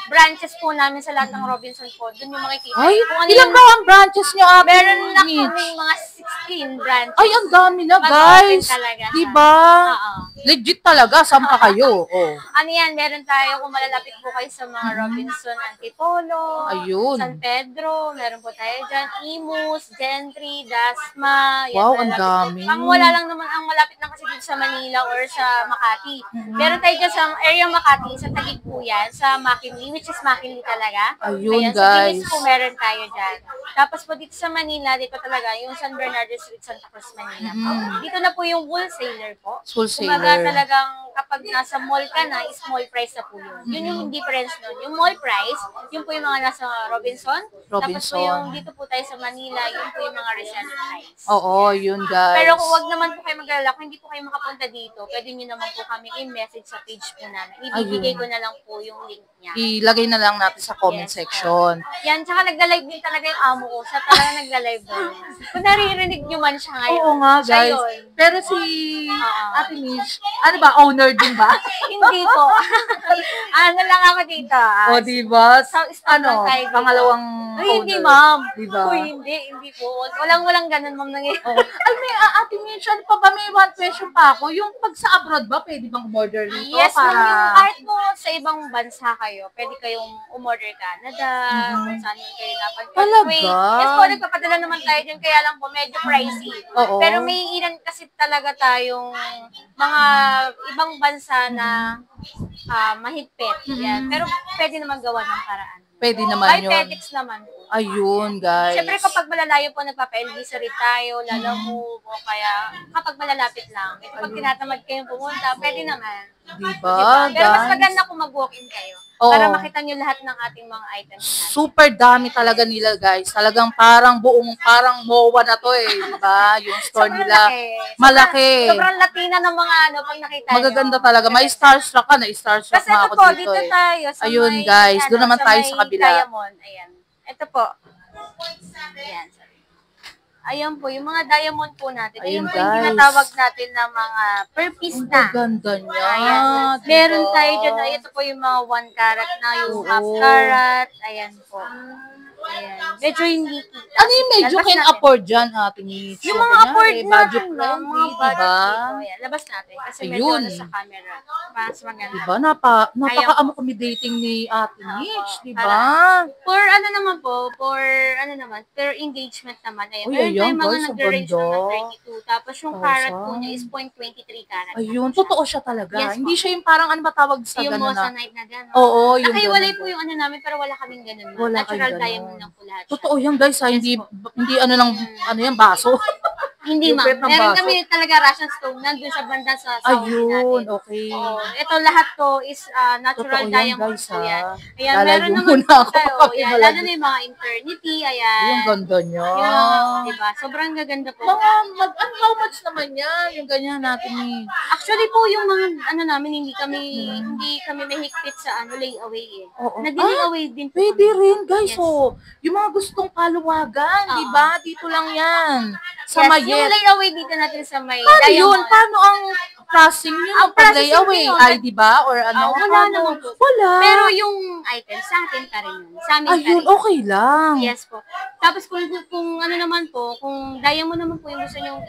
branches po namin sa lahat ng Robinson po, doon yung makikita. Ay, Kung ano ilan yung- ba ang branches niyo, Ate Meron na Mitch? kaming mga 16 branches. Ay, ang dami na, Mag-open guys. talaga siya. Diba? Oo. Legit talaga. Saan pa kayo? Oh. Ano yan, meron tayo kung malalapit po kayo sa mga Robinson Antipolo, Ayun. San Pedro, meron po tayo dyan, Imus, Gentry, Dasma. Yan, Wow, ang malalapit. dami. Ang wala lang naman, ang malapit lang kasi dito sa Manila or sa Makati. Meron tayo dyan sa area Makati, sa Taguig po yan, sa McKinley, which is McKinley talaga. Ayun, Sa guys. Gilis po meron tayo dyan. Tapos po dito sa Manila, dito talaga, yung San Bernardo Street, Santa Cruz, Manila. Dito na po yung wholesaler po. Wholesaler. Kumbaga talagang kapag nasa mall ka na, small price na po yun. Yun yung difference nun. Yung mall price, yun po yung mga nasa Robinson. Tapos po yung dito po tayo sa Manila, yun po yung mga reseller price. Oo, yun, guys. Pero kung wag naman po kayo mag-alala, kung hindi po kayo makapunta dito, pwede nyo naman po kami i-message sa page po namin. Ibibigay ko na lang po yung link niya. Ilagay na lang natin sa comment Yes, section. Yan, tsaka nagla-live din talaga yung amo ko. Siya talaga nagla-live doon. Kung naririnig nyo man siya ngayon. Oo nga, siya guys. yun. Pero si Ate Mitch, ano ba, owner din ba? Hindi po. Ano lang ako dito. O, diba? Stop lang tayo dito. Pangalawang Ay, hindi, owner. ma'am. Diba? Uy, hindi po. Walang ganun, ma'am. Oo. Ay, may Ate Mitch, ano pa ba? May one question pa ako. Yung pag sa abroad ba, pwede bang umorder dito? Yes, ma'am. Yung para... kahit mo sa ibang bansa kayo, pwede kayong umorder Canada, kung saan yun kayo napag-wait. Talaga? Yes po, nagpapadala naman tayo dyan, kaya lang po medyo pricey. Oo. Pero may ilan kasi talaga tayong mga ibang bansa na mahigpit. Yan. Pero pwede naman gawa ng paraan. Pwede naman By yun. FedEx naman po. Ayun, guys. Siyempre kapag malalayo po, nagpapa-visa rin tayo, lalamove, o kaya kapag malalapit lang. Kapag tinatamad kayong pumunta, pwede naman. Diba, Pero mas guys? maganda kung mag-walk-in kayo. Oo. Para makita nyo lahat ng ating mga items natin. Super dami talaga nila, guys. Talagang parang MOA na to eh. Diba? Yung store Sobrang nila. laki. Malaki. Sobrang Latina ng mga pag nakita nyo. Magaganda talaga. May starstruck ka na. Starstruck Kasi na ito ako po, dito dito eh. tayo. Sa Ayun, may, guys. Doon naman tayo may sa kabila. Diamond. Ayan. Ito po. Ayan. Ayan po, yung mga diamond po natin. Ayun, Ayun po yung guys. tinatawag natin na mga per piece Ang na. ganda niya. Ayan. diba? Meron tayo dyan. Ito po yung mga 1 carat na, yung Oo. half carat. Ayan po. Ayan. Medyo hindi kita. Ano yung medyo Labas can natin. afford dyan, Ate Mitch? Yung mga afford Kunyari, natin, budget ma'am, friendly, mga budget diba? dito. Ayan, labas natin. Kasi medyo Ayun. sa camera. Mas maganda. Diba? Napaka-accommodating ni Ate Mitch, diba? For per engagement naman. Ayan. Uy, Meron ayan, tayong mga guys, ang nag-range ganda. ng 32. Tapos yung carat po Awesome. niya is 0.23 carat. Ayun, totoo siya talaga. Yes, Hindi siya yung parang ano ba tawag sa Yung gano'n na. moissanite na gano'n. Oo, yung Nakahiwalay ganun. po yung ano namin, pero wala kaming gano'n. Wala Natural kayong diamond ganun. lang po lahat. Totoo yan, guys. Ha? Hindi ano lang, ano yan, baso. Hindi, Yung ma'am. puwet ng Meron baso. kami talaga Russian stone nandun sa banda sa sahod Ayun, natin. okay. Oo. Ito lahat to is natural Totoo yan, diamond guys, po yan. ha. Ayan, Lalayo meron naman muna po ako tayo. baka may Yan, lalo malaglag. na yung mga eternity. Ay, Ayan. ang ganda niya. Yung mga, diba? Sobrang gaganda po. How much naman yan? Yung ganyan natin ni... Actually po, yung mga ano namin, hindi kami mahigpit sa layaway eh. Oo. Nag-layaway din po Pwede kami. rin, guys. Yes. Oh, yung mga gustong paluwagan, di ba? Dito lang yan. Sa Yes, Mayet. yung layaway dito natin sa may Paano yun? diamond. Paano ang processing yun? Ang Ang pag-lay processing away? yun, Ay, di ba? Or ano? wala Paano? naman po. Wala. Pero yung item sa atin pa rin yun. Sa amin pa Ayun, rin. okay lang. Yes po. Tapos kung ano naman po, kung diamond naman po yung gusto nyo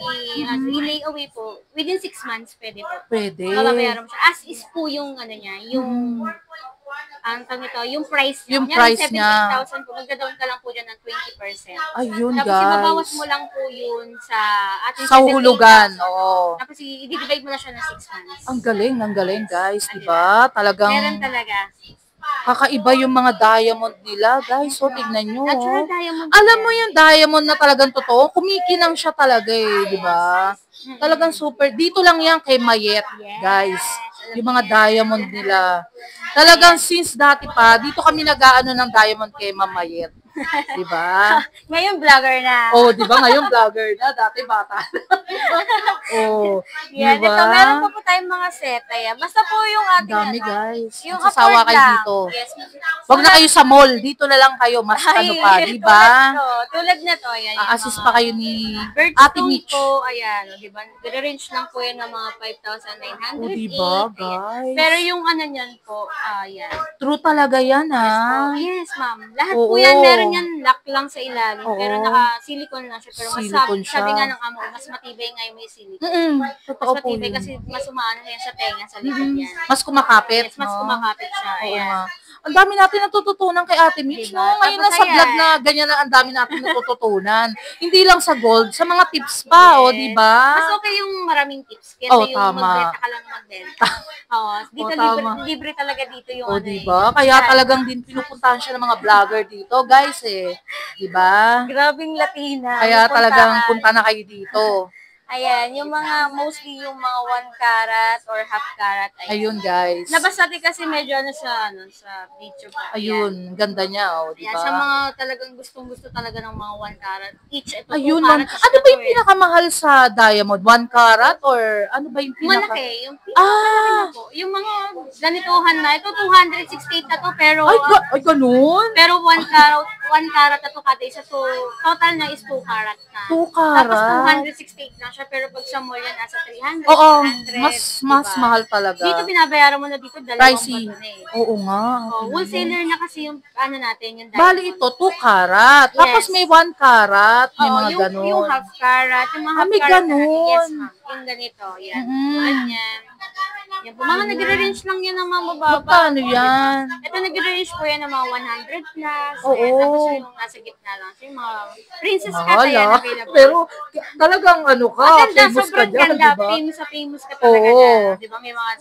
i-lay away po, within 6 months pwede po. Pwede. Mababayaran mo siya. As is po yung ano niya, yung ang tawag nito, yung price niya. Yung Kunyari, price niya. 78,000 po, magda-down ka lang po dyan ng 20%. Ayun, Tapos guys. ibabawas mo lang po yun sa ating Sa hulugan. Oo. Tapos i-divide mo na siya ng 6 months. Ang galing, guys. Di ba? Talagang Meron talaga. kakaiba yung mga diamond nila, guys. So, tignan nyo. Natural diamond. Alam mo yung diamond na talagang totoo, kumikinang siya talaga eh, di ba? Talagang super. Dito lang yan kay Mayet, guys. Yung mga diamond nila. Talagang since dati pa, dito kami nag-aano ng diamond kay Ma'am Mayet. Di ba? Ngayon vlogger na. Oh, di ba? Ngayon vlogger na, dati bata. Oh, di Yan, ito, meron ba? pa po tayong mga set. Ayan. Basta po yung Ang ating dami, guys. yung Magsasawa afford kayo lang. dito. Yes. Wag na kayo sa mall. Dito na lang kayo. Mas ano pa, di ba? Tulad na to. Ayan, yung A-assist mga pa kayo ni Ate Birdstone Mitch. po, ayan, di ba? Range lang po yan ng mga 5,900. O, di ba, guys? Pero yung ano niyan po, ayan. True talaga yan, ha? Yes, ma'am. Lahat Oo. po yan, meron yan lock lang sa ilalim. Oo. Pero naka-silicone lang siya. Pero mas Silicone siya. sabi nga ng amo, mas matibay nga yung may silicone. Mas Totoo po matibay yun. kasi mas umaano yan sa tenga, sa likod yan. Mas kumakapit, Yes, mas no? kumakapit siya. Oo Ayan. nga. Ang dami natin natututunan kay Ate Mitch, Diba? no? Ngayon Tapos lang sa ayan. vlog na ganyan na ang dami natin natututunan. Hindi lang sa gold, sa mga tips pa, o, Yes. di ba? Mas okay yung maraming tips kaysa Oh, yung tama. magbenta ka lang magbenta. Oo, dito Oh, tama. libre talaga dito yung O, ano di eh. ba? Kaya talagang din pinupuntahan siya ng mga vlogger dito, guys, eh. Di ba? Grabing Latina. Kaya Yung talagang puntahan. punta na kayo dito. Ayan, yung mga, mostly yung mga 1 carat or half carat. Ayun, guys. Labas natin kasi medyo sa picture pa. Ayun, ganda niya, o, di Ayan, ba? sa mga talagang gustong-gusto talaga ng mga 1 carat. Each, ito 2 Ayun, carat. ano ba yung pinakamahal sa diamond? 1 carat or ano ba yung pinaka... Malaki. Yung pinakamalaki na po. Yung mga ganituhan na. Ito 268 na to, pero... Ay, ganun? Pero 1 carat na to kada isa. So, total na is 2 carat na. 2 Tapos carat? 268 lang siya. Pero pag sa mall yan, nasa 300, Oo, 400. mas diba? mahal talaga. Dito binabayaran mo na dito, Pricey. bato na eh. Oo nga. Oh, wholesaler na kasi yung ano natin, yung Bali ito, 2 carat. Tapos Yes. may 1 carat. May Oo, mga yung, ganun. yung half carat, yung mga half may carat na natin. ganun. Yes, ma'am. Yung ganito, yan. Ganyan. Yan po. Mga nagre-range lang yan ng mga mababa. Magkano yan? Ito nagre-range po yan ng mga 100 plus. Oo. Ayan. Tapos yung nasa gitna lang. So, yung mga princess cut, Mahal ayan, ah. available. Pero talagang ano ka, Maganda, famous ka sobrang dyan, ganda. di ba? Famous ka talaga Oo. dyan. Di ba? May mga,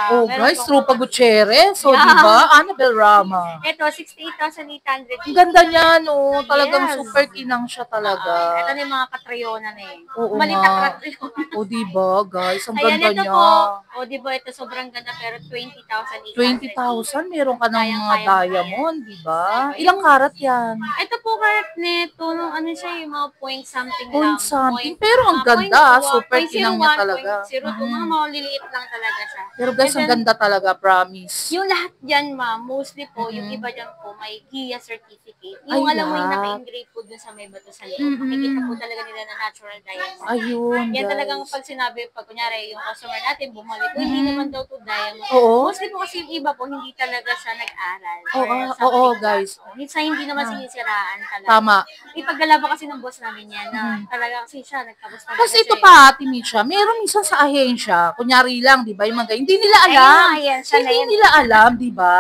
Oh, meron guys, pong- Trupa Gutierrez. So, Yeah. di ba? Annabelle Rama. Ito, 68,800. Ang ganda niya, no? Talagang Yes. super kinang siya talaga. Ito na yung mga katrayona na eh. Oo Malit nga. na katrayona. O, di ba, guys? Ang Ayan, ganda ito niya. po. O, di ba, ito sobrang ganda pero 20,800. 20,000, meron ka ng mga Kayang-kaya mo diamond, di ba? Ilang karat yan? Ito po karat nito, no, ano siya, yung mga point something Point lang. something. Pero ang ganda, super kinang niya talaga. 0.02, mga maliliit lang talaga siya. Pero guys, And ang then, ganda talaga, promise. yung lahat dyan, ma'am, mostly po, yung iba dyan po, may GIA certificate. Yung Ay, alam mo yung lahat. naka-engrave po dun sa may bato sa loob. Makikita po talaga nila na natural diamond. Ayun, Yan guys. talagang pag sinabi, pag kunyari yung customer natin bumalik, hindi naman daw to diamond. Oo. Mostly po kasi yung iba po, hindi talaga siya nag-aral. Oo, or oo, something guys. like that. Minsan hindi naman sinisiraan talaga. Tama. Ipaggalaba kasi ng boss namin yan na talaga kasi siya, nagtapos talaga Kasi ito siya pa, Ate Misha, meron minsan sa ahensya, kunyari lang, di ba, yung mga hindi nila alam. ahensya na Hindi yan. nila alam, di ba?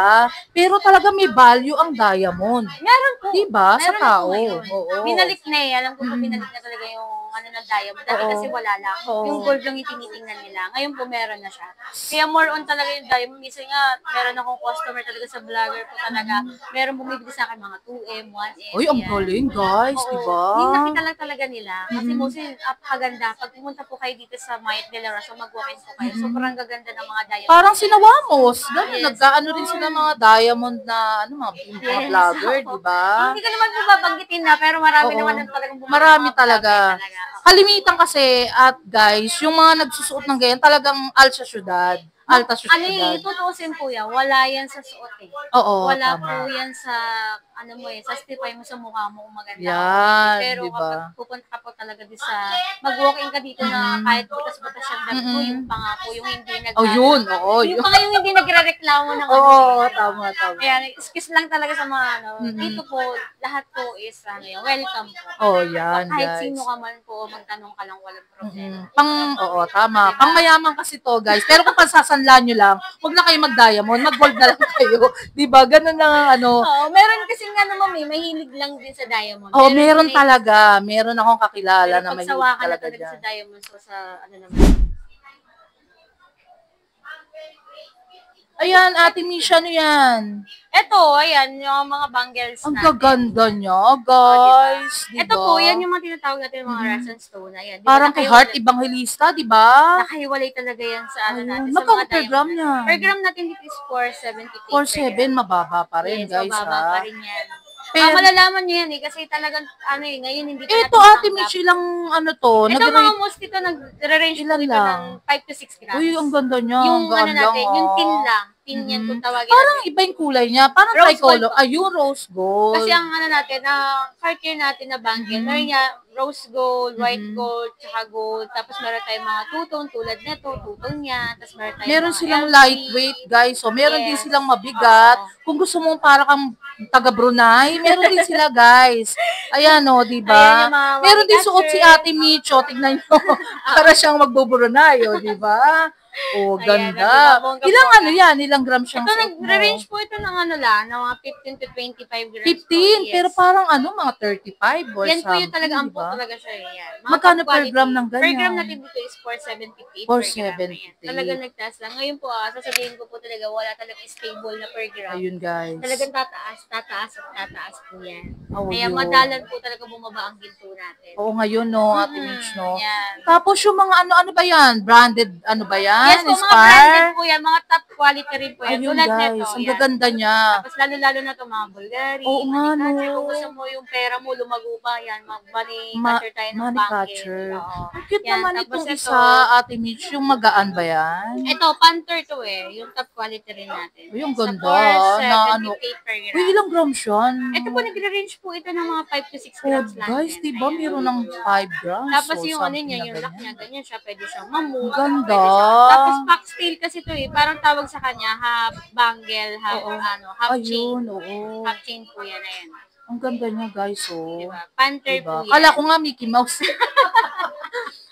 Pero talaga may value ang diamond. Meron po. Di ba? Sa Meron na tao. po ngayon. Oo. Binalik na eh. Alam ko po binalik na talaga yung ano ng diamond. Dati Oo. kasi wala lang. Oo, Yung gold lang yung tinitingnan nila. Ngayon po meron na siya. Kaya more on talaga yung diamond. Minsan nga, meron akong customer talaga sa vlogger ko talaga. Meron bumibili sa akin mga 2M, 1M. Uy, ang galing, guys, Oo. di ba? Yung nakita lang talaga nila. Kasi mostly, apakaganda. Pag pumunta po kayo dito sa Mayat de la Rosa, mag-walk-in po kayo. Sobrang gaganda ng mga diamond. Parang sinawamos. Ganun, Yes. nagkaano rin sila mga diamond na, mga vlogger, Oo. di ba? Hindi ko naman po babanggitin na, pero marami Oo. naman na talagang bumili ng Marami mga vlogger talaga. talaga. Kalimitan kasi at guys, yung mga nagsusuot ng ganyan talagang alta syudad. Alta Ano syudad. tutuusin po yan, wala yan sa suot eh. Oo, Wala tama. po yan sa, sa stify mo sa mukha mo kung maganda. Yan, Pero di ba? kapag pupunta ka po talaga di sa, mag-walk-in ka dito na kahit butas-butas yung dami mo, yung pangako, yung hindi Oh, yun, oo. Yung panga yung hindi nagre-reklamo ng Oo, tama, tama. Kaya, excuse lang talaga sa mga dito po, lahat po is, welcome po. Oh, yan, Kahit guys. sino ka man po, magtanong ka lang, walang problema. Oo, tama. Pang mayaman kasi to, guys. Pero kung pansasanla nyo lang, huwag na kayo mag-diamond, mag-gold na lang kayo. Di ba? Ganun lang ang ano. Oo, meron kasi nga naman mahilig lang din sa diamond. Oh, meron talaga. Meron akong kakilala Pero na may pagsawa ka na talaga talaga sa dyan. diamond, so sa naman. Ayan, Ate Misha, ano yan? Ito, ayan, yung mga bangles Ang natin. gaganda niya, guys. Diba? Ito po, yan yung mga tinatawag natin mga resin stone. Ayan. Parang kay Heart Evangelista, di ba? Nakahiwalay talaga yan sa natin. Sa Magkano mga per gram diamond niya? Per gram natin dito is 478 4.7, mababa pa rin, Yes, guys, mababa ha? pa rin yan. Pero- Malalaman nyo yan kasi talagang, ngayon hindi pa Ito, natin Ate tanggap. Mitch, ilang ano to? Ito mga most dito, nagre-range Ilan po ito lang? ng 5 to 6 grams. Uy, ang ganda niya. Yung ang gaan lang, natin, yung tin lang. Tin yan kung tawagin Parang natin. iba yung kulay niya. Parang Rose tricolor. gold. Ayun, rose gold. Kasi ang natin, cartier natin na bangle, meron niya rose gold, white gold, tsaka gold. Tapos meron tayong mga two-tone tulad nito, two-tone niya. Tapos meron tayong Meron mga silang LC. lightweight, guys. So, meron din silang mabigat. Kung gusto mo para kang taga Brunei, meron din sila, guys. Ayan, o, di Ayan ba? yung mga Meron din catcher. suot si Ate Micho. Tignan nyo. Para siyang magbo-Brunei, o, di ba? Oh, Ayan, ganda. diba? Bongga Ilang po. ano yan? Ilang gram siyang Ito, suot mo? nagre-range po ito ng ng mga 15 to 25 grams. 15, po, yes. pero parang mga 35 or Yan po something, yung talaga, di ampok ba? talaga siya. Yan. Mga Magkano top per quality. gram ng ganyan? Per gram natin dito is 4,758 per gram. 4,758. Ayan. Talagang nagtaas lang. Ngayon po, sasabihin ko po talaga, wala talagang stable na per gram. Ayun, guys. Talagang tataas at tataas po yan. Oh, Kaya yun. madalan po talaga bumaba ang ginto natin. Oo, ngayon, no, Ate Mitch, no? Yan. Tapos yung mga ano ba yan? Branded, ano ba yan? Yes po, mga branded po yan. Mga top quality rin po yan. Ayun, Tulad guys, nito. ang yan. gaganda niya. Tapos lalo-lalo na ito mga Bulgari, Oo nga, money catcher. no. Kung gusto mo yung pera mo, lumago pa yan. Money Ma- catcher tayo ng money banking. catcher. Oo. Ang cute Yan, naman tapos itong ito, isa, Ate Mitch. Yung magaan ba yan? Ito, Panther to yung top quality rin natin. Uy, ang Sa ganda. 4,758 per gram. Uy, ilang grams yan? Ito po, nagre-range po ito ng mga 5 to 6 Oh, grams lang. guys, din. diba? Ayan. Meron ng 5 grams. Tapos or yung ano something niya, na yung lock ganyan. niya, ganyan siya, pwede siyang mamove. Ganda. Pwede siyang, tapos pack steel kasi to parang tawag sa kanya, half bangle, half half chain. Ayun, oo. Half chain po yan, ayan. Ang ganda niya, guys, oh. Diba? Panther Diba? po yan. Kala ko nga Mickey Mouse.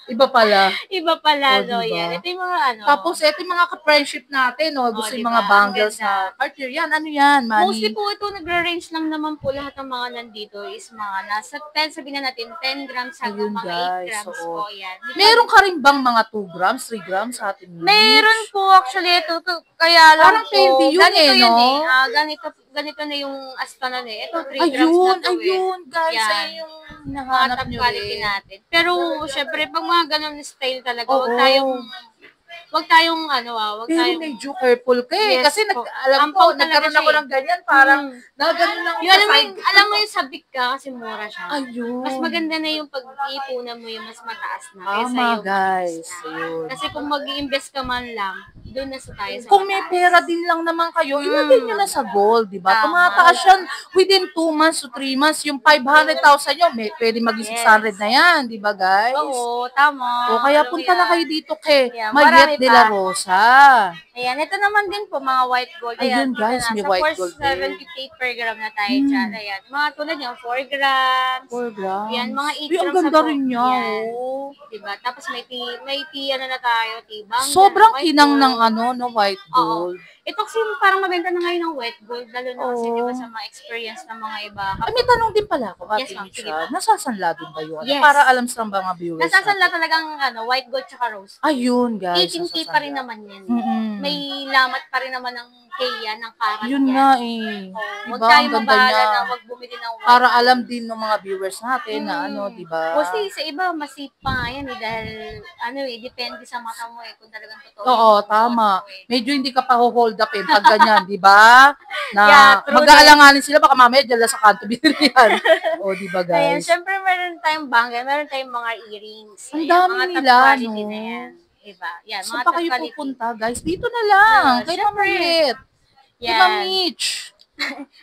Iba pala. Iba pala, Oh, no, diba? yan. Ito yung mga Tapos, eto yung mga ka-friendship natin, no? Gusto yung diba? mga bangles Ang ganda. na Cartier. Yan, ano yan, Manny? Mostly po ito, nagre-range lang naman po lahat ng mga nandito is mga nasa 10, sabihin na natin, 10 grams hanggang Ayun, mga 8 guys, grams oo. po yan. Meron ka rin bang mga 2 grams, 3 grams sa atin? Meron po actually ito, kaya lang Parang po, candy yun ganito eh, yun no? ganito na yung astanan eh. Ito, 3 grams Ayun, na to ayun, guys. Yan. Ayun yung Mga hinahanap top nyo quality eh. natin. Pero, syempre, pag mga ganun style talaga, Oo. wag tayong wag Pero tayong, medyo careful ka eh. Yes Kasi po. alam ko, Ampaw talaga nagkaroon siya ako eh. ng ganyan. Parang, nagano'n lang yung, alam mo yung sabik ka kasi mura siya. Ayun. Mas maganda na yung pag-iipunan mo yung mas mataas na kaysa Tama, yung guys. mataas na. Ayun. Kasi kung mag-i-invest ka man lang, doon na sa tayo sa Kung may mataas. pera din lang naman kayo, ilagay nyo na sa gold, di ba? Tama. Tumataas yan within 2 months to 3 months. Yung 500,000 nyo, pwede maging 600 na yan, di ba, guys? Oo, tama. O kaya Alam mo punta yan. na kayo dito kay Yeah, Mayet marami de pa. la Rosa. Ayan, ito naman din po, mga white gold. Ayun, Ayan, guys, dito na, may sa white gold din. 4,758 per gram na tayo dyan. Ayan, mga tulad yung 4 grams. 4 grams. Yan, mga 8 Uy, ang grams ganda na po. rin niya, Yan. oh. Diba? Tapos may tea na tayo, tea bangle. Sobrang white kinang gold. ng ano, no, white Oo. gold. Ito kasi parang mabenta na ngayon ng white gold, lalo na kasi di ba Oo. sa mga experience ng mga iba. Ay, may tanong din pala ako, Yes, Ate ma'am. Sige Micha. po. Nasasanla din ba yun? Yes. Para alam sa mga viewers Nasasanla natin. talagang white gold tsaka rose gold. Ayun, guys, 18K pa rin nasasanla. naman yan. Mm-mm. May lamat pa rin naman ng K yan, ng karat Yun yan. nga eh. Huwag Diba, tayo ang ganda mabahala niya. na wag bumili ng white Para gold. alam din ng mga viewers natin na ano, diba? Kasi sa iba, masipa nga yan eh, dahil depende sa mata mo eh, kung talagang totoo. Oo, yung tama. suot mo eh. Medyo hindi ka pa hold upin pag ganyan, di ba? Na Yeah, true mag-aalanganin sila, baka mamaya dyan lang sa kanto binili yan. O, di ba Ayan, guys? syempre meron tayong bangle, meron tayong mga earrings. Ang Ayan, dami mga top nila, quality no? na yan. Diba? Yan, Saan mga pa top kayo quality. pupunta, guys? Dito na lang. Kay syempre. Mamalit. Kay Yan. Mamich.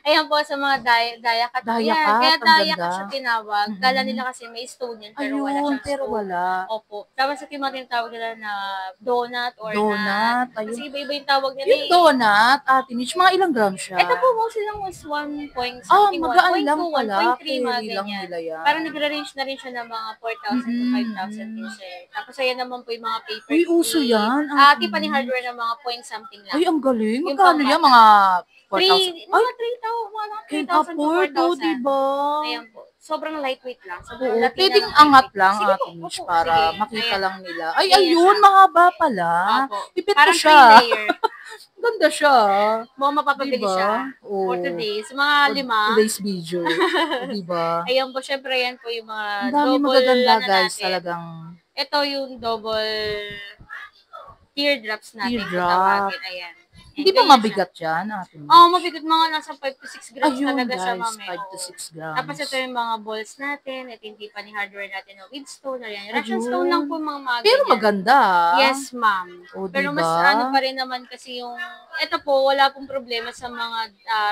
Ayan po sa mga dayakat. Dayakat, Ayan, kaya ang dayakat ganda. siya tinawag. Kala nila kasi may stone yan, pero wala Ayun, siyang pero stone. wala. Opo. Tapos sa mga tinatawag nila na donut or Donut, nut. ayun. Kasi iba-iba yung tawag nila Yung donut, Ate Mitch, mga ilang gram siya? Ito po, mostly lang was 1 point Ah, something, magaan 1.2, lang pala. 1.3, mga Carry lang ganyan. nila yan. Parang nagre-range na rin siya ng mga 4,000 to 5,000 din siya. Tapos ayan naman po yung mga paper Uy, uso yan. Tiffany hardware ng mga point something lang. Ay, ang galing. Yung Magkano pang yan? bata. Mga 4,000? Ay, Mga 3,000, mga can 3,000 to afford to, 4,000. diba? Ayan po. Sobrang lightweight lang. Sobrang Oo, Latina pwedeng ng angat lightweight. lang, Sige Ate po, Mitch, opo, para sige. makita Ayan. lang nila. Ay, Ayan ayun, siya. mahaba pala. Opo. Pipit ko Parang siya. 3-layer. Ganda siya. Mukhang mapapabili Diba? siya. Oo. For today. Sa mga For 5. today's video. Diba? Ayan po, syempre yan po yung mga Ang dami double, magaganda, guys. natin. Talagang Ito yung double teardrops natin. Teardrop. Kung tawagin. Ayan. hindi ba Ganyan siya. mabigat yan, Ate Mitch? Oo, mabigat mga nasa 5 to 6 grams Ayun, talaga siya, guys, ma'am. 5 to 6 grams. Tapos ito yung mga balls natin. Ito yung Tiffany hardware natin na with stone. Ayan. Russian Ayun. stone lang po mga Pero ganyan. maganda. Yes, ma'am. O, Pero mas diba? pa rin naman kasi yung, ito po, wala pong problema sa mga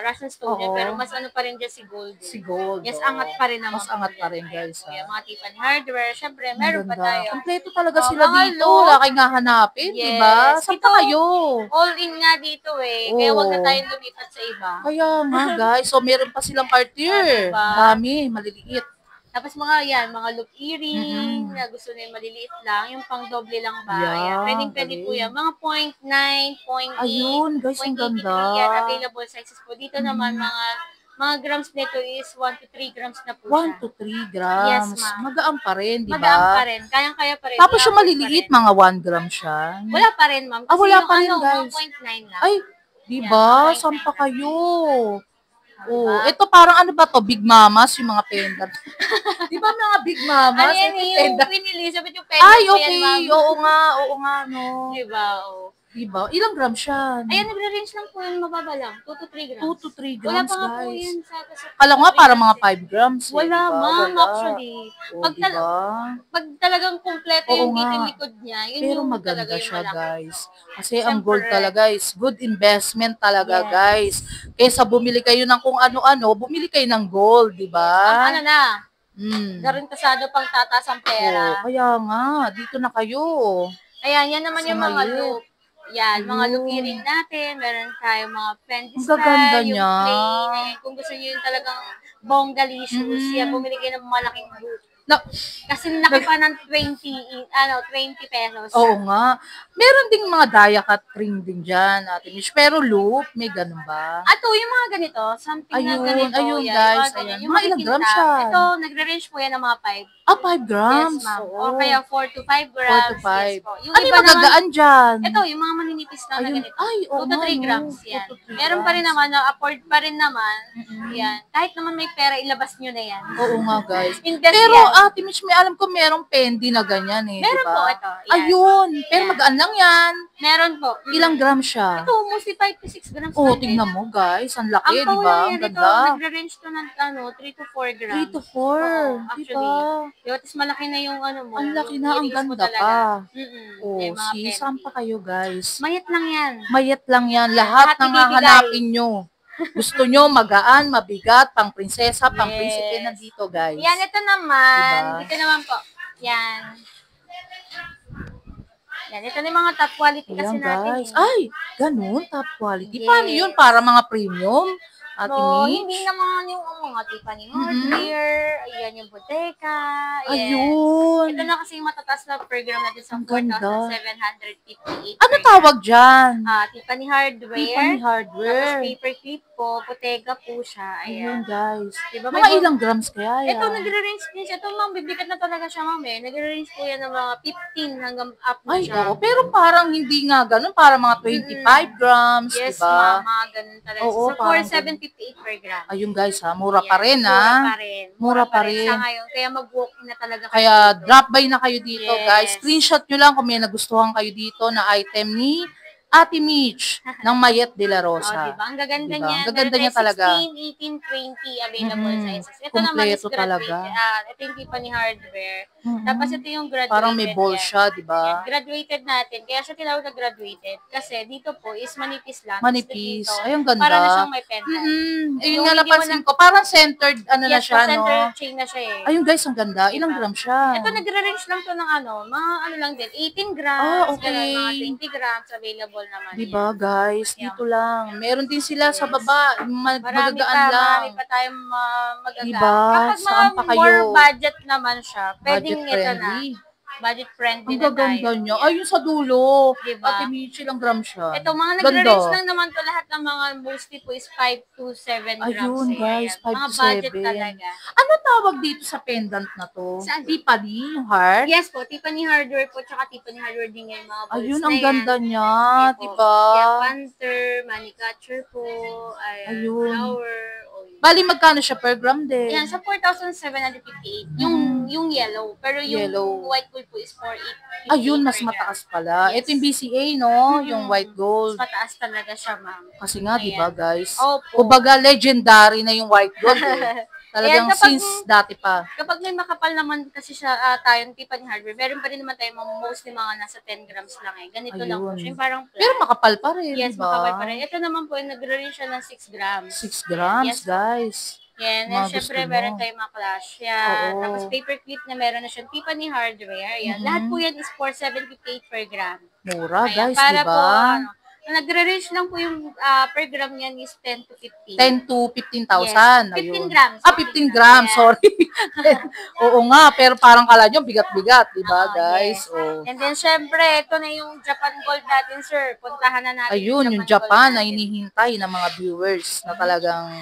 Russian stone yan, Oo. pero mas pa rin dyan si gold. Si gold. Yes, oo. angat pa rin naman. Mas angat po pa yan. rin, guys. Ayan, Ha? mga Tiffany hardware. Syempre, Ang meron pa ganda. tayo. Kompleto talaga Oh, sila mga dito. look. Wala kayong hahanapin, Yes. diba? Saan Ito, pa kayo? All in nga dito eh. Kaya wag na Oo. tayong lumipat sa iba. Kaya nga, guys. So, meron pa silang Cartier. Diba? Dami, maliliit. Tapos mga loop earring, na gusto na yung maliliit lang, yung pang doble lang ba? Yeah, Ayan, pwedeng po galing. yan. Mga 0.9, 0.8, Ayun, guys, ang 0.83, ganda. yan, available sizes po. Dito naman, mga grams nito is 1 to 3 grams na po 1 siya. to 3 grams. Yes, ma'am. Magaan pa rin, di Magaan pa ba? rin. Kayang-kaya pa rin. Tapos yung i-afford maliliit, pa rin. mga 1 gram siya. Wala pa rin, ma'am. Kasi Wala yung pa rin, mga guys. 0.9 lang. Ay, di Yan, ba? mga Saan pa 0.9 lang. kayo? Oh, Diba? ito parang ano ba to? Big Mamas, yung mga pendant. Di ba mga Big Mamas? Ano yan, Ito yung pendant. Queen Elizabeth, yung pendant Ay, ko yan, okay. ma'am. Oo nga, no. Diba? Oh. Diba? Ilang gram siya? Ayan, nagre-range lang po yung mababa lang. 2 to 3 grams. 2 to 3 Wala grams, pa nga po guys. yan sa Kala nga 3 para grams mga eh. 5 grams. Wala, diba? ma'am, Wala. actually. Oh, Pag, diba? pag talagang kompleto Oo yung dito nga. yung likod niya, yun Pero yung maganda talaga yung siya, malaki. guys. Kasi ang Siyempre. gold talaga is good investment talaga, Yes. guys. Kaysa bumili kayo ng kung ano-ano, bumili kayo ng gold, di Ang ba? ano na, Mm. pang tataas ang Oo, pera. kaya nga, dito na kayo. Ayan, yan naman Sa yung mga maliit. loop. Yan, mga loop Ayun. earring natin. Meron tayong mga Fendi Ang gaganda style, yung niya. plain. Ayan, kung gusto niyo yung talagang bonggalicious, yan, bumili kayo ng malaking loop. Na, Kasi laki pa ng 20 pesos. oo nga. Meron ding mga dayakat ring din dyan, Ate Mish. Pero loop, may ganun ba? Ato, yung mga ganito, something na Ayun, ganito. ayun, yan, guys, yung mga ganyan, ayan. yung Mga ilang makikintab. grams yan? Ito, nagre-range po yan ng mga 5. 5 grams. Yes, ma'am. Oo. O kaya 4 to 5 4 grams. to 5. Yes po. Yung Ano iba yung naman, magagaan dyan? ito, yung mga maninipis lang na Ayun. ganito. Ay, 2 oo to nga, 3 no. grams. 2 Yan. to 3 Meron pa rin grams. naman, na-afford pa rin naman. Yan. Kahit naman may pera, ilabas nyo na yan. Oo nga, guys. Invest Pero, yan. Ate Mish, may alam ko merong pendi na ganyan eh, Meron diba? po, ito. Yan. Ayun. Pero Yan. magaan lang yan. Meron po. Ilang grams siya? Ito, mostly 5 to 6 grams. Oh, lang din. tingnan mo, guys. Ang laki, Ang di pawala ba? yan, Ang ito, ganda. nagre-range to ng 3 to 4 grams. 3 to 4. Oo, Di actually. ba? Yung, tapos malaki na yung ano mo. Ang laki yung na, ang earrings mo ganda talaga. pa. Yung Oh, mga see, penny. saan pa kayo, guys? Mayat lang yan. Mayat lang yan. Lahat Lahat ng ibibigay. hahanapin nyo. Gusto nyo magaan, mabigat, pang prinsesa, pang prinsipe, Yes. nandito, guys. Yan, ito naman. Diba? Dito naman po. Yan. Yan, ito na yung mga top quality kasi Ayan, natin. guys. eh. Ay, ganun, top quality. Yes. Paano yun? Para mga premium? Ate No, hindi Mitch? naman yung mga Tiffany hardware, ayan yung Bottega, yes. Ayun. Ito na kasi yung matataas na program natin sa Ang ganda. 4,758 Ano per tawag gram. dyan? Tiffany hardware, Tiffany tapos hardware. paperclip po, Bottega po siya, Ayun, ayan. guys. Diba, may Mga ilang grams kaya ito, yan? nagre-range din siya. Ito, ma'am, bibigat na talaga siya, ma'am, eh. Nagre-range po yan ng mga 15 hanggang up na Ay, siya. oo. Pero parang hindi nga ganun. Parang mga 25 grams, di Yes, ba? ma'am, mga ganun talaga. Oo, So, parang ganun. 4,758 per gram. Ayun, guys, ha. Mura pa Ayan, rin, mura ha. pa rin. Mura pa Sa rin. ngayon. Kaya mag-walk-in na talaga kayo Kaya dito. drop by na kayo dito, guys. Yes. Screenshot nyo lang kung may nagustuhan kayo dito na item ni Ate Mitch ng Mayet de la Oh, Rosa. diba? Ang gaganda Diba? niya. Ang gaganda niya talaga. 16, 18, 20 available sizes. Ito naman is Kumpleto talaga. graduated. Ito yung Tiffany hardware. Tapos ito yung graduated. Parang may ball yan. siya, di ba? Yan, graduated natin. Kaya siya tinawag na graduated. Kasi dito po is manipis lang. Manipis. Dito, Ay, ang ganda. para na siyang may pendant. Ayun Yung nga hindi mo napansin ko. Parang centered, ano na Yes, siya, center no? chain na siya eh. Ayun, guys, ang ganda. Ilang Diba? gram siya? Ito nagre-range lang to ng mga ano lang din, 18 grams, Ah, okay. ganun, mga 20 grams available naman Diba, yan. guys? Dito lang. Meron din sila sa baba. Marami Magagaan lang. pa tayong magagamit. Diba? Kapag Saan pa kayo? more budget naman siya, Budget pwedeng ito na. friendly. Budget friendly Ang na gaganda tayo. niya. Ayun sa dulo. Diba? Ate Michi, ilang gram siya? Ito, mga Ganda. nagre-range lang naman to lahat ng mga mostly po is 5 to 7 grams. Ayun, eh. guys, Ayan. 5 Mga to budget 7. talaga. Ano tawag dito sa pendant na to? Saan? Tiffany, yung heart? Yes po, Tiffany hardware po, tsaka Tiffany hardware din yung mga balls Ayun, na ang yan. ganda niya, Ayan po. diba? Yan, panther, money catcher po, Ayun. flower. Bali, magkano siya per gram din? Yan, sa 4,758, yung yellow. Pero yung Yellow. white gold po is 4,858 Ayun, mas per gram. mataas pala. Yes. Ito yung BCA, no? Yung white gold. Mas mataas talaga siya, ma'am. Kasi nga, di ba, guys? Opo. Kumbaga, legendary na yung white gold, eh. Talagang Ayan, kapag- since dati pa. Kapag may makapal naman kasi siya tayong Tiffany hardware, meron pa rin naman tayo mostly mga nasa 10 grams lang eh. Ganito lang po Ayun. siya. Yung parang flat. Pero makapal pa rin, Yes, di ba? makapal pa rin. Ito naman po, nagre-range siya ng 6 grams. 6 grams, Yes, guys. Yan. Mga And syempre, gusto mo. meron tayong mga clash. Yan. Oo. Tapos paperclip na meron na siyang Tiffany hardware. Yan. Lahat po yan is 4,758 per gram. Mura, Ayan, guys, para di po, ba? nagre-range lang po yung per gram niyan is 10 to 15. 10 to 15,000. Yes. 15 Ayun. grams. 15 grams, Yeah. sorry. Oo nga, pero parang kala nyo, bigat-bigat, di ba, Oo, guys? yes. Oh. And then, syempre, ito na yung Japan Gold natin, sir. Puntahan na natin Ayun, yung Gold Japan na natin. hinihintay ng mga viewers na talagang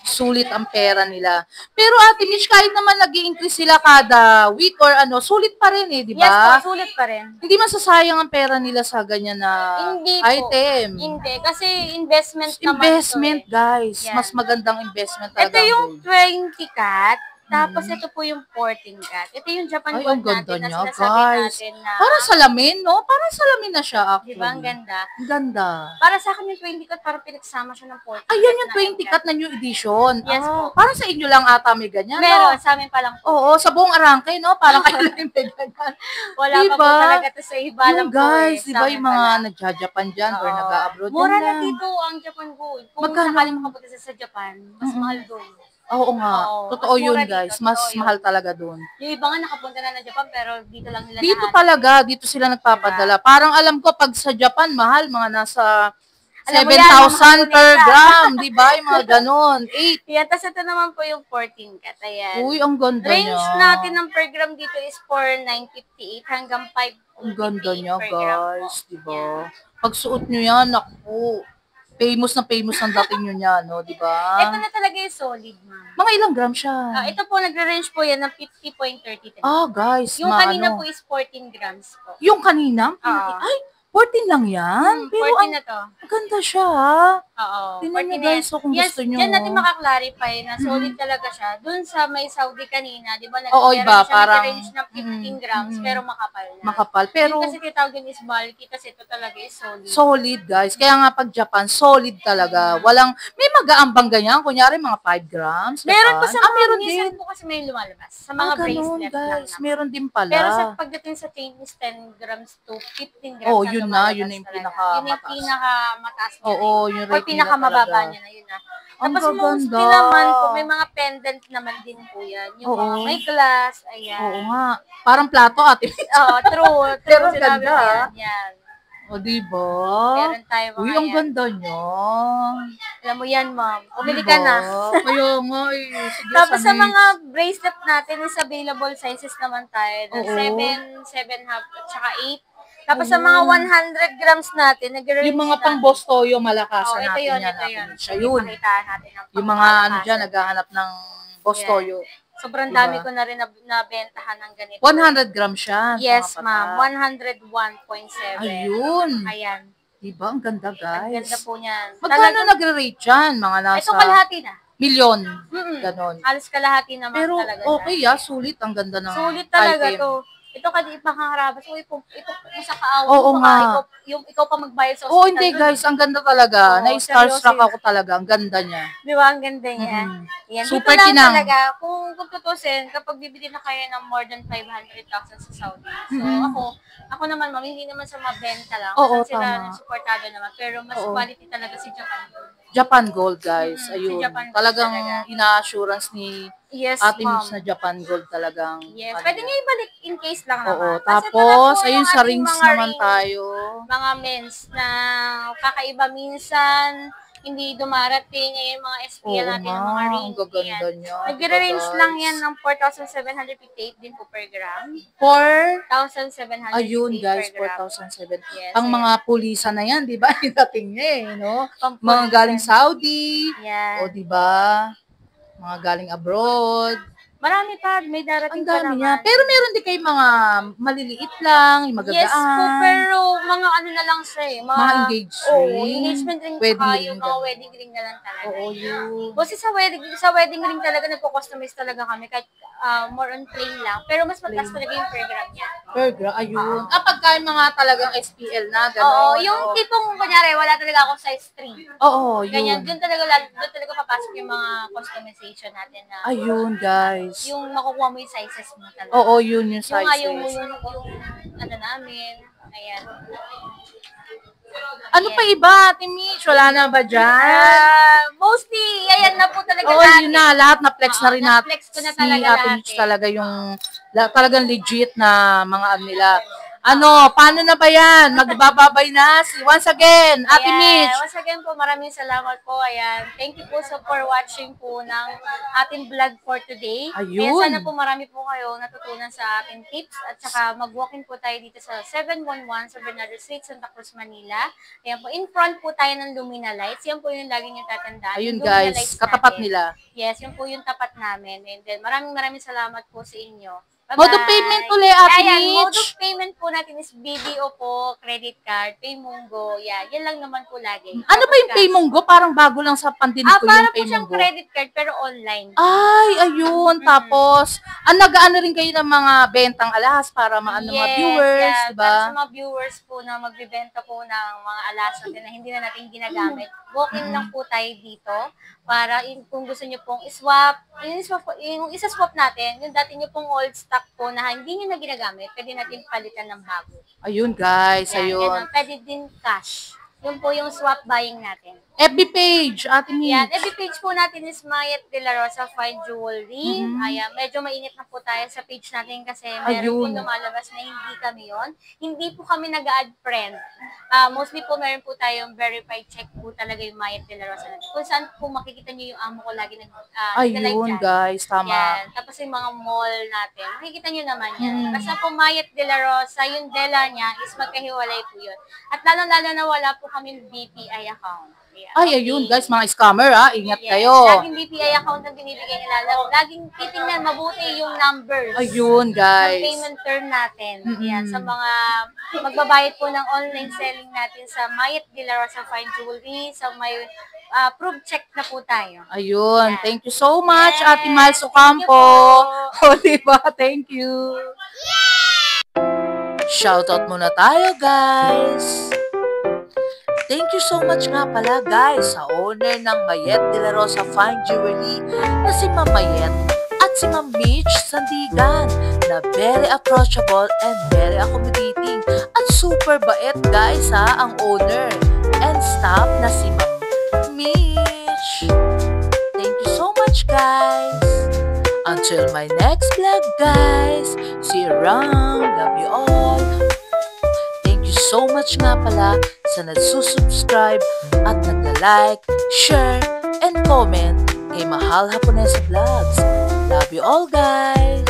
sulit ang pera nila. Pero Ate Mitch, kahit naman nag-i-increase sila kada week or ano, sulit pa rin eh, di Yes ba? po, sulit pa rin. Hindi masasayang ang pera nila sa ganyan na Hindi po. item. Hindi, kasi investment naman Investment, to eh. guys. Yan. Mas magandang investment Ito talaga. ang yung gold. 20 cat, tapos ito po yung 14 cat. Ito yung Japan Ay, Gold ang ganda natin na niya, sinasabi guys. natin na, Parang salamin, no? Parang salamin na siya, actually. di ba, ang ganda? Ang ganda. Para sa akin yung 20 cat, parang pinagsama siya ng 14 Ayan cat yung na 20 cut na new edition. Yes po. Parang sa inyo lang ata may ganyan, Meron, no? sa amin pa lang po. Oo, sa buong arangke, no? Parang kayo lang may ganyan. Wala pa po Diba? talaga to sa iba lang Yung po guys, eh. di Sa ba amin yung pa mga lang. nagja-Japan dyan or Oo. nag-a-abroad Mura dyan na lang. dito ang Japan Gold. Kung Magkano? sakali makapunta sa Japan, mas mahal doon. Oo nga. Oo, Totoo mas yun, mura guys. dito, Mas totoo yun. mahal talaga doon. Yung iba nga nakapunta na ng Japan pero dito lang nila Dito nahanap. talaga, dito sila nagpapadala. Parang alam ko, pag sa Japan, mahal, mga nasa Alam mo yan, 7,000 mga per kunita. gram, di ba? Yung mga ganon. 8. Yan, tapos ito naman po yung 14 cat. Ayan. Uy, ang ganda Range niya. natin ng per gram dito is 4,958 hanggang 5,258 Ang ganda niya, per gram po. guys. Di ba? Pag suot nyo yan, naku, famous na famous ang dating nyo niya, no? Di ba? Ito na talaga yung solid, ma'am. Mga ilang gram siya? Ito po, nagre-range po yan ng 50.33. Guys, Yung kanina ano. po is 14 grams po. Yung kanina? Oo. Ay, 14 lang yan? Pero 14 ang na to. ganda siya, ha? Oo. Tingnan nyo, 14 guys, yan. kung Yes, gusto nyo. Diyan natin makaklarify na solid talaga siya. Doon sa may Saudi kanina, di ba? Oo, meron iba, na siya parang- range ng 15 grams, pero makapal na. Makapal. Pero, Yung kasi tinatawag yun is bulky kasi ito talaga is solid. solid, guys. Kaya nga pag Japan, solid talaga. Walang, may mag-aambang ganyan. Kunyari, mga 5 grams. Meron pa sa mga meron minsan din. po kasi may lumalabas. Sa mga Ganun, bracelet lang guys. naman. Meron din pala. Pero sa pagdating sa chain is 10 grams to 15 grams. Oh, na yun na. lumalabas Yun na yung talaga. pinakamataas. Yun yung pinakamataas niya. Oo, yung Or rating pinakamababa talaga. niya na yun na. Ang Tapos mostly gaganda. naman po, may mga pendant naman din po yan. Yung Oo. mga may glass, ayan. Oo nga. Parang plato, ate. Oo, true. Pero True, sinabi ganda, mo ah. yan. Yan. O, diba? Meron tayo mga Uy, ang yan. ganda niya. Alam mo yan, ma'am. Bumili Diba? ka na. Kaya nga eh. Sige, Tapos sa Sanich. mga bracelet natin is available sizes naman tayo. Oo. 7, 7.5 at saka 8. Tapos sa mga 100 grams natin, nag-range Yung mga natin. pang Bostoyo, malakasan ito natin yun, yan. ito yun. Siya yun. Pakitaan natin ang Yung mga ano pangmalakasan. dyan, naghahanap ng Bostoyo. Sobrang Diba? dami ko na rin nabentahan ng ganito. 100 grams siya. Yes, mga ma'am. patak. 101.7. Ayun. Ayan. Diba? Ang ganda, guys. Ang ganda po niyan. Magkano nagre-rate yan? Mga nasa Ito kalahati na. milyon. Mm-mm. Ganon. Halos kalahati naman Pero talaga. okay sulit. Ang ganda ng Sulit talaga item. to. Ito kadi pangharabas. Uy, ito sa kaawa. Oo nga. Ikaw pa magbayad sa Oo, hospital. hindi dun. guys. Ang ganda talaga. Oo, Na-starstruck seryoso ako talaga. Ang ganda niya. Di ba? Ang ganda niya. Mhm. Yan. Super Dito lang kinang. talaga, kung tutusin, kapag bibili na kayo ng more than 500,000 sa Saudi. So, ako naman, ma'am, hindi naman sa mabenta lang. Oo, Kasi sila tama. supportado naman. Pero mas Oo. quality talaga si Japan. Japan Gold, guys. Si Ayun. Japan Gold Talagang talaga. ina-assurance ni Yes, Ate ma'am. Mitch na Japan Gold talagang. Yes. ano. Pwede nyo ibalik in case lang Oo. naman. Kasi Tapos, talaga po ayun yung sa ating rings mga naman ring, tayo. mga men's na kakaiba minsan, hindi dumarating. Ngayon mga SPL Oo natin nga. ng mga ring. Ang gaganda niya. Nag-range diba, lang guys? yan ng 4,758 din po per gram. For 1,758 ayun guys, per gram. 4,007. Yes, Ang mga pulisa na yan, di ba? Dating niya no? Mga galing Saudi. Yan. O, di ba? Mga galing abroad. Marami pa, may Ang darating pa dami naman. niya. Pero meron din kayo mga maliliit lang, yung magagaan. Yes po, pero mga ano na lang siya eh. Mga engaged Oo, ring. engagement ring Wedding tsaka ring, yung mga ganun. wedding ring na lang talaga. Oo, yun. Kasi sa wedding ring talaga nagko-customize talaga kami kahit more on plain lang. Pero mas mataas talaga yung per gram niya. Per gram, ayun. Pagka yung mga talagang SPL na, gano'n. Oo, yung tipong kunyari wala talaga ako size 3. Oo, yun. Ganyan, doon talaga papasok yung mga customization natin na Ayun, guys. yung makukuha mo yung sizes mo talaga. Oo, yun yung Yung nga yung sizes. ano namin. Ayan. Ano pa iba, Ate Mitch? Wala na ba dyan? Mostly, ayan na po talaga Oo, natin. yun na. Lahat na-flex na rin natin. na-flex ko na Si talaga Ate lahat Mitch eh. talaga yung, talagang legit na mga ano nila. Ano, paano na ba yan? Magbababay na once again, Ate Ayan. Mitch. Once again po, maraming salamat po. Ayan. Thank you po for watching po ng ating vlog for today. Ayun. Ayan, sana po marami po kayo natutunan sa ating tips at saka mag-walk-in po tayo dito sa 711 sa Bernardo Street, Santa Cruz, Manila. Ayan po, in front po tayo ng Lumina Lights. Yan po yung lagi nyo tatandaan. Ayun Yung Lumina guys, Lights katapat natin. nila. Yes, yun po yung tapat namin. And then, maraming salamat po sa inyo. Bye-bye. Mode of payment ulit, Ate Ayan, Mitch. mode of payment po natin is BDO po, credit card, Paymongo. Yan, yan lang naman po lagi. Ano ba yung Paymongo? Parang bago lang sa pandinig ko para yung po siyang Paymongo. credit card pero online. Ay, ayun. Tapos, nag-ano rin kayo ng mga bentang alahas para maano mga viewers, yeah, diba? Para sa mga viewers po na magbibenta po ng mga alas natin na hindi na natin ginagamit. Walk-in lang po tayo dito para kung gusto niyo pong iswap, yung isa-swap natin, yung dati niyo pong old stock po na hindi niyo na ginagamit, pwede natin palitan ng bago. Ayun guys, Yan, ayun. ganun. Pwede din cash. Yun po yung swap buying natin. FB page, Ate Mitch. Yan, FB page po natin is Mayet De La Rosa Fine Jewelry. Ayan, medyo mainit na po tayo sa page natin kasi meron po Ayun. lumalabas na hindi kami yon. Hindi po kami nag-add friend. Mostly po meron po tayong verified check po talaga yung Mayet De La Rosa natin. Kung saan po makikita nyo yung amo ko lagi nag-live Ayun dyan. guys, tama. Yan. Tapos yung mga mall natin, makikita nyo naman yan. Basta po Mayet De La Rosa, yung Dela niya is magkahiwalay po yun. At lalo-lalo na wala po kami BPI account. Yeah. Ay, ayun guys, mga scammer ingat Yes. kayo. Laging BPI account na binibigay nila. Laging titingnan mabuti yung numbers. Ayun Ng guys. payment term natin. Yan, sa mga magbabayad po ng online selling natin sa Mayet De La Rosa Fine Jewelry, sa may proof check na po tayo. Ayun, Yan. thank you so much, Yes, Ate Miles thank you Ocampo. po. O, diba? Thank you. Shoutout muna tayo, guys. Thank you so much nga pala, guys, sa owner ng Mayet De La Rosa Fine Jewelry na si Ma'am Mayet at si Ma'am Mitch Sandigan na very approachable and very accommodating at super bait, guys, ang owner and staff na si Ma'am Mitch. Thank you so much, guys. Until my next vlog, guys. See you around. Love you all. Thank you so much nga pala sa nagsusubscribe at nagla-like, share, and comment kay Mahal Haponesa Vlogs. Love you all guys!